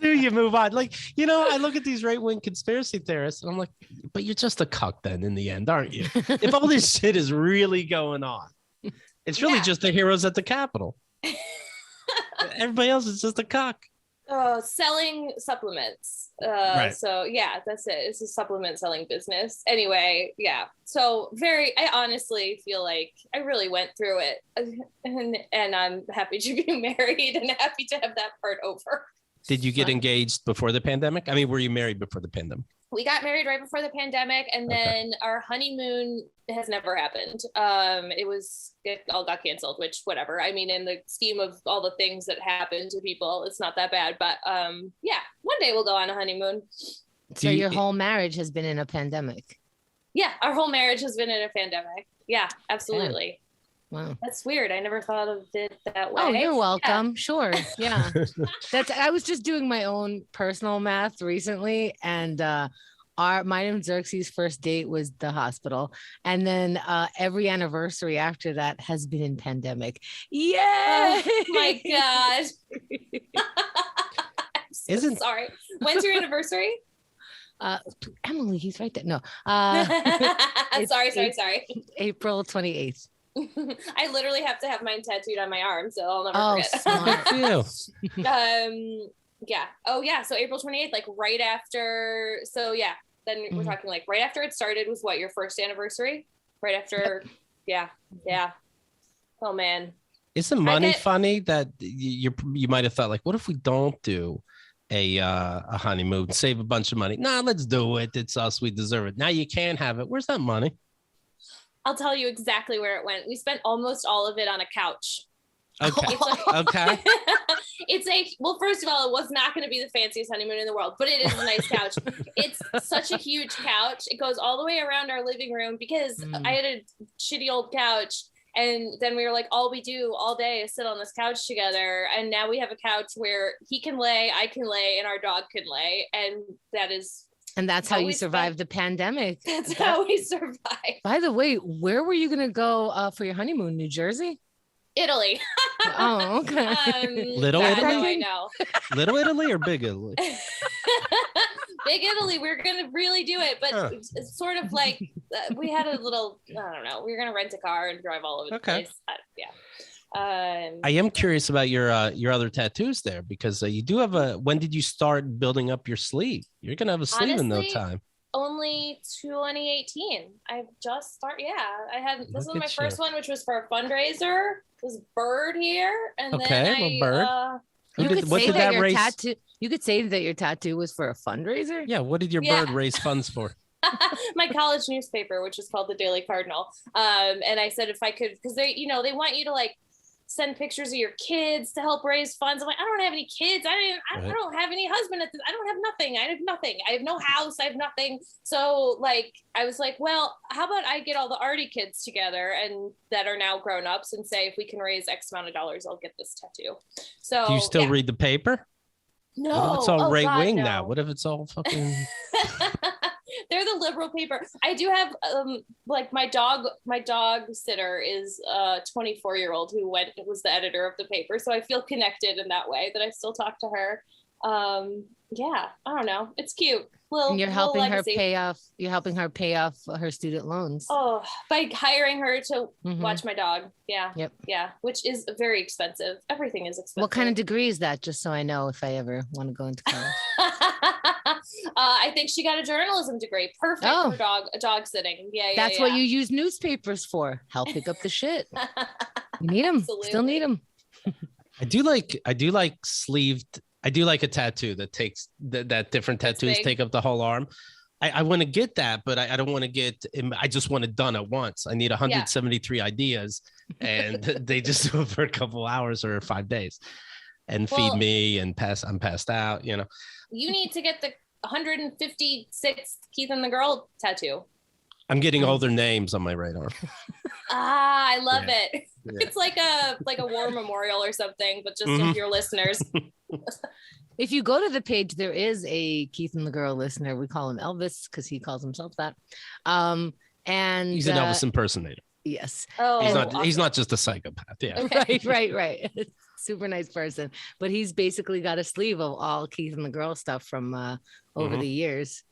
Speaker 1: do you move on? Like, you know, I look at these right-wing conspiracy theorists and I'm like, but you're just a cuck then in the end, aren't you? If all this shit is really going on, it's really just the heroes at the Capitol. Everybody else is just a cuck.
Speaker 3: Selling supplements.
Speaker 1: Right.
Speaker 3: So yeah, that's it. It's a supplement selling business. Anyway, yeah. So I honestly feel like I really went through it, and I'm happy to be married and happy to have that part over.
Speaker 1: Did you get engaged before the pandemic? I mean, were you married before the pandemic?
Speaker 3: We got married right before the pandemic, and then our honeymoon has never happened. It all got canceled, which whatever. I mean, in the scheme of all the things that happen to people, it's not that bad. But yeah, one day we'll go on a honeymoon.
Speaker 2: So your whole marriage has been in a pandemic? Yeah,
Speaker 3: our whole marriage has been in a pandemic. Yeah, absolutely.
Speaker 2: Wow.
Speaker 3: That's weird. I never thought of it that way.
Speaker 2: Oh, you're welcome. Yeah. Sure. Yeah. I was just doing my own personal math recently, and mine and Xerxes' first date was the hospital. And then every anniversary after that has been in pandemic. Yay!
Speaker 3: Oh my God. I'm so sorry. When's your anniversary?
Speaker 2: Emily, he's right there. No.
Speaker 3: Sorry.
Speaker 2: April 28th.
Speaker 3: I literally have to have mine tattooed on my arm, so I'll never forget.
Speaker 1: Smart.
Speaker 3: Yeah. Oh yeah. So April 28th, like right after. So yeah. Then we're talking like right after it started was what, your first anniversary? Right after. Yep. Yeah. Oh man.
Speaker 1: Isn't money funny that you might have thought like, what if we don't do a honeymoon, save a bunch of money? Nah, let's do it. It's us. We deserve it. Now you can't have it. Where's that money?
Speaker 3: I'll tell you exactly where it went. We spent almost all of it on a couch.
Speaker 1: Okay. Okay.
Speaker 3: Well, first of all, it was not going to be the fanciest honeymoon in the world, but it is a nice couch. It's such a huge couch. It goes all the way around our living room because I had a shitty old couch. And then we were like, all we do all day is sit on this couch together. And now we have a couch where he can lay, I can lay, and our dog can lay. And that's how
Speaker 2: you survived the pandemic.
Speaker 3: That's how we survived.
Speaker 2: By the way, where were you going to go for your honeymoon? New Jersey?
Speaker 3: Italy.
Speaker 2: Oh, okay.
Speaker 1: Little Italy?
Speaker 3: I know.
Speaker 1: Little Italy or Big Italy?
Speaker 3: Big Italy. We're going to really do it. But it's sort of like we had a little, I don't know. We were going to rent a car and drive all over the place. Yeah.
Speaker 1: I am curious about your other tattoos there, because you do have when did you start building up your sleeve? You're going to have a sleeve in no time.
Speaker 3: Only 2018. I just started. Yeah, I had, this was my first one, which was for a fundraiser. This bird here. And then
Speaker 1: bird.
Speaker 2: You could say that your tattoo was for a fundraiser.
Speaker 1: Yeah. What did your bird raise funds for?
Speaker 3: my college newspaper, which is called the Daily Cardinal. And I said if I could, because they, you know, they want you to like send pictures of your kids to help raise funds. I'm like, I don't have any kids. I don't have any husband. I don't have nothing. I have nothing. I have no house. I have nothing. So like, I was like, well, how about I get all the arty kids together and that are now grown ups and say, if we can raise X amount of dollars, I'll get this tattoo. So
Speaker 1: do you still read the paper?
Speaker 3: No.
Speaker 1: What if it's all right wing
Speaker 3: no.
Speaker 1: now? What if it's all fucking...
Speaker 3: They're the liberal paper. I do have like my dog sitter is a 24-year-old who was the editor of the paper. So I feel connected in that way that I still talk to her. Yeah, I don't know. It's cute.
Speaker 2: And you're helping her pay off. You're helping her pay off her student loans.
Speaker 3: Oh, by hiring her to watch my dog. Yeah.
Speaker 2: Yep.
Speaker 3: Yeah. Which is very expensive. Everything is expensive.
Speaker 2: What kind of degree is that? Just so I know if I ever want to go into college.
Speaker 3: I think she got a journalism degree. Perfect for dog sitting. Yeah.
Speaker 2: That's what you use newspapers for. Help pick up the shit. You need them.
Speaker 3: Absolutely.
Speaker 2: Still need them.
Speaker 1: I do like sleeved. I do like a tattoo that takes that different tattoos take up the whole arm. I want to get that, but I don't want to get, I just want it done at once. I need 173 ideas and they just do it for a couple hours or 5 days and feed me and I'm passed out, you know.
Speaker 3: You need to get the 156 Keith and the Girl tattoo.
Speaker 1: I'm getting all their names on my right arm.
Speaker 3: I love it. Yeah. It's like a war memorial or something, but just of your listeners.
Speaker 2: If you go to the page, there is a Keith and the Girl listener. We call him Elvis because he calls himself that. And
Speaker 1: he's an Elvis impersonator.
Speaker 2: Yes.
Speaker 3: Oh,
Speaker 1: he's not just a psychopath. Yeah.
Speaker 2: Okay. Right. Super nice person. But he's basically got a sleeve of all Keith and the Girl stuff from over the years.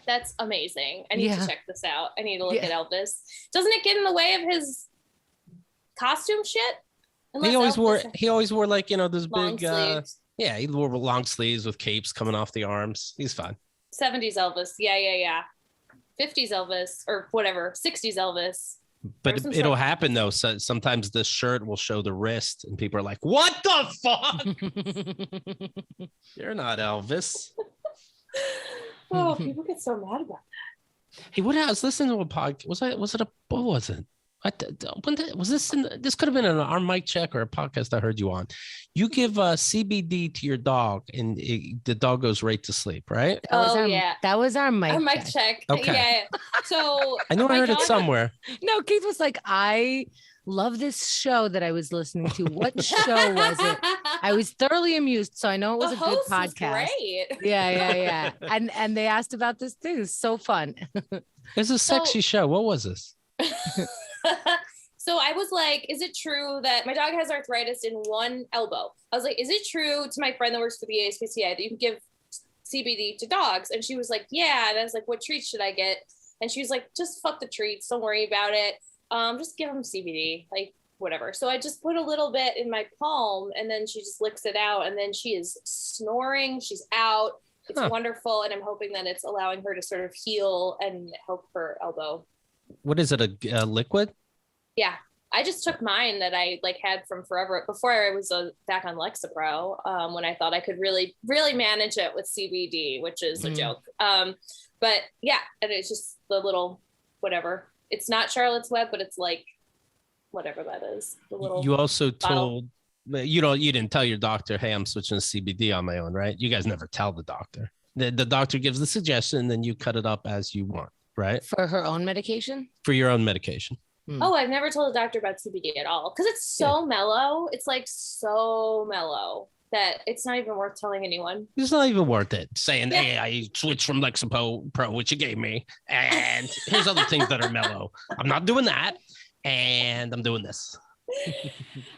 Speaker 3: That's amazing. I need to check this out. I need to look at Elvis. Doesn't it get in the way of his costume shit?
Speaker 1: He always wore like, you know, those
Speaker 3: long
Speaker 1: big
Speaker 3: sleeves.
Speaker 1: He wore long sleeves with capes coming off the arms. He's fine.
Speaker 3: 70s Elvis. Yeah. 50s Elvis or whatever. 60s Elvis.
Speaker 1: But it'll happen though. So sometimes the shirt will show the wrist and people are like, what the fuck? You're not Elvis.
Speaker 3: Oh, people get so mad about that.
Speaker 1: Hey, I was listening to a podcast. What was it? This could have been our mic check or a podcast I heard you on. You give CBD to your dog and the dog goes right to sleep, right?
Speaker 2: That was our mic
Speaker 3: check.
Speaker 1: Okay.
Speaker 3: Yeah. So
Speaker 1: I know I heard it somewhere.
Speaker 2: No, Keith was like, I love this show that I was listening to. What show was it? I was thoroughly amused, so I know it was a good podcast.
Speaker 3: Great.
Speaker 2: Yeah. And they asked about this too. It was so fun.
Speaker 1: It's a sexy show. What was this?
Speaker 3: So I was like, is it true that my dog has arthritis in one elbow? I was like, is it true to my friend that works for the ASPCA that you can give CBD to dogs? And she was like, yeah. And I was like, what treats should I get? And she was like, just fuck the treats. Don't worry about it. Just give them CBD, like whatever. So I just put a little bit in my palm and then she just licks it out. And then she is snoring. She's out. It's wonderful. And I'm hoping that it's allowing her to sort of heal and help her elbow.
Speaker 1: What is it? A liquid?
Speaker 3: Yeah. I just took mine that I had from forever before I was back on Lexapro, when I thought I could really, really manage it with CBD, which is a joke. But yeah, and it's just the little, whatever. It's not Charlotte's Web, but it's like, whatever that is. The little. You
Speaker 1: also told, you didn't tell your doctor, hey, I'm switching to CBD on my own, right? You guys never tell the doctor. The doctor gives the suggestion, and then you cut it up as you want, right?
Speaker 2: For her own medication?
Speaker 1: For your own medication.
Speaker 3: Oh, I've never told a doctor about CBD at all because it's so mellow. It's like so mellow that it's not even worth telling anyone.
Speaker 1: It's not even worth it saying, hey, I switched from Lexapro Pro, which you gave me, and here's other things that are mellow. I'm not doing that, and I'm doing this.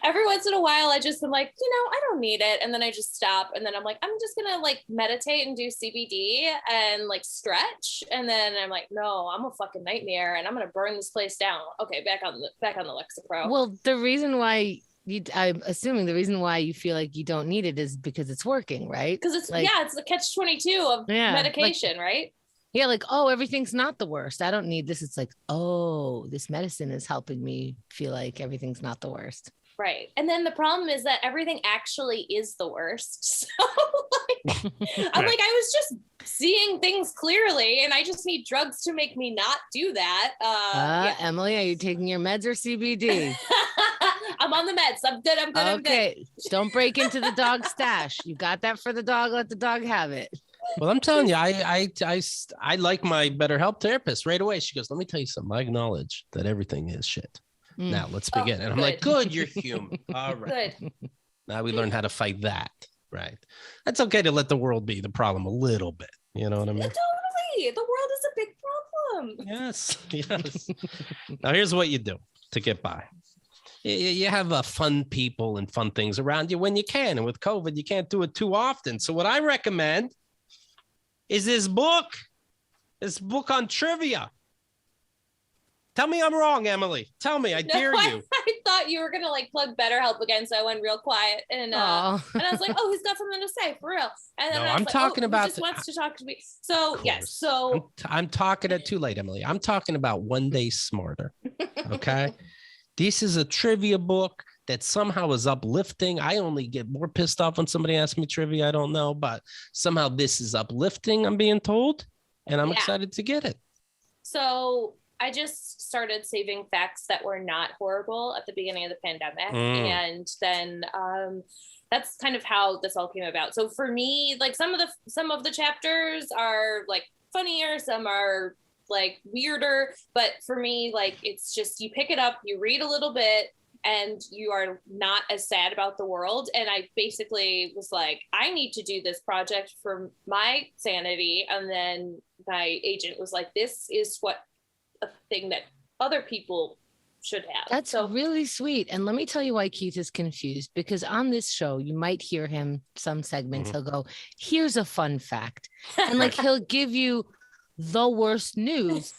Speaker 3: Every once in a while, I just am like, I don't need it. And then I just stop. And then I'm like, I'm just going to meditate and do CBD and stretch. And then I'm like, no, I'm a fucking nightmare and I'm going to burn this place down. Okay. Back on the Lexapro.
Speaker 2: Well, the reason why I'm assuming the reason why you feel like you don't need it is because it's working, right?
Speaker 3: Because it's it's the catch-22 of medication, right?
Speaker 2: Yeah, everything's not the worst. I don't need this. It's like, this medicine is helping me feel like everything's not the worst.
Speaker 3: Right. And then the problem is that everything actually is the worst. So I'm like, I was just seeing things clearly, and I just need drugs to make me not do that. Yeah.
Speaker 2: Emily, are you taking your meds or CBD?
Speaker 3: I'm on the meds. I'm good. I'm good.
Speaker 2: Okay, don't break into the dog stash. You got that for the dog. Let the dog have it.
Speaker 1: Well, I'm telling you, I like my BetterHelp therapist right away. She goes, let me tell you something. I acknowledge that everything is shit. Now let's begin. And I'm like, good, you're human. All right.
Speaker 3: Good.
Speaker 1: Now we learn how to fight that. Right. That's okay to let the world be the problem a little bit. You know what I mean?
Speaker 3: Totally. The world is a big problem.
Speaker 1: Yes. Yes. Now here's what you do to get by. You have fun people and fun things around you when you can. And with COVID, you can't do it too often. So what I recommend is this book on trivia. Tell me I'm wrong, Emily. Tell me, I dare you.
Speaker 3: I thought you were gonna like plug BetterHelp again, so I went real quiet, and I was like, "Oh, he's got something to say for real." And then
Speaker 1: I'm talking about.
Speaker 3: He just wants to talk to me. So yes, so
Speaker 1: I'm talking it too late, Emily. I'm talking about One Day Smarter. Okay, this is a trivia book that somehow is uplifting. I only get more pissed off when somebody asks me trivia. I don't know, but somehow this is uplifting. I'm being told, and I'm excited to get it.
Speaker 3: So I just started saving facts that were not horrible at the beginning of the pandemic. And then that's kind of how this all came about. So for me, like some of the chapters are like funnier, some are like weirder, but for me, like it's just you pick it up, you read a little bit, and you are not as sad about the world. And I basically was like, I need to do this project for my sanity. And then my agent was like, this is what a thing that other people should have.
Speaker 2: That's really sweet. And let me tell you why Keith is confused, because on this show, you might hear him some segments. He'll go, here's a fun fact. And like, he'll give you the worst news.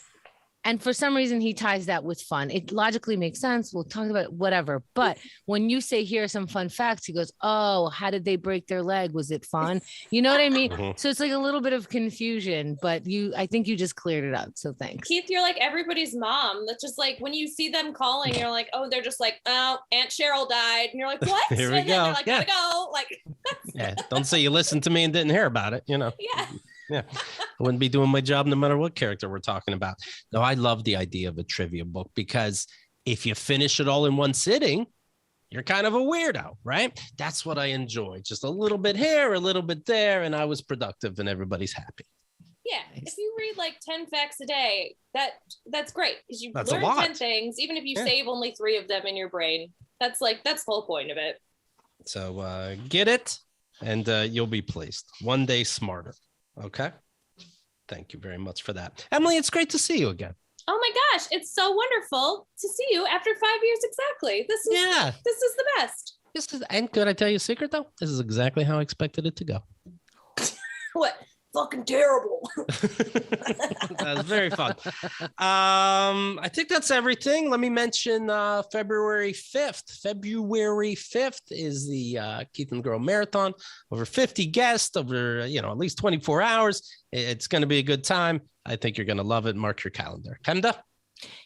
Speaker 2: And for some reason, he ties that with fun. It logically makes sense. We'll talk about it, whatever. But when you say, here are some fun facts, he goes, oh, how did they break their leg? Was it fun? You know what I mean? So it's like a little bit of confusion, but I think you just cleared it up. So thanks.
Speaker 3: Keith, you're like everybody's mom. That's just like, when you see them calling, you're like, oh, they're just like, oh, Aunt Cheryl died. And you're like, what?
Speaker 1: Here we
Speaker 3: and
Speaker 1: go.
Speaker 3: Then they're like, gotta go. Like,
Speaker 1: yeah. Don't say you listened to me and didn't hear about it, you know?
Speaker 3: Yeah.
Speaker 1: Yeah, I wouldn't be doing my job no matter what character we're talking about. No, I love the idea of a trivia book because if you finish it all in one sitting, you're kind of a weirdo, right? That's what I enjoy. Just a little bit here, a little bit there, and I was productive and everybody's happy.
Speaker 3: Yeah, if you read like 10 facts a day, that's great because you
Speaker 1: That's
Speaker 3: learn 10 things, even if you save only 3 of them in your brain. That's the whole point of it.
Speaker 1: So get it, and you'll be pleased. One Day Smarter. Okay. Thank you very much for that. Emily, it's great to see you again.
Speaker 3: Oh my gosh, it's so wonderful to see you after 5 years exactly. This is the best.
Speaker 1: And could I tell you a secret though? This is exactly how I expected it to go.
Speaker 3: What? Fucking terrible.
Speaker 1: That was very fun. I think that's everything. Let me mention February 5th. February 5th is the Keith and the Girl Marathon. Over 50 guests, over at least 24 hours. It's going to be a good time. I think you're going to love it. Mark your calendar. Kenda?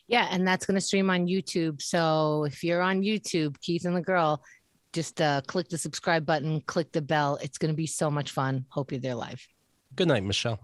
Speaker 2: Yeah, and that's going to stream on YouTube. So if you're on YouTube, Keith and the Girl, just click the subscribe button, click the bell. It's going to be so much fun. Hope you're there live.
Speaker 1: Good night, Michelle.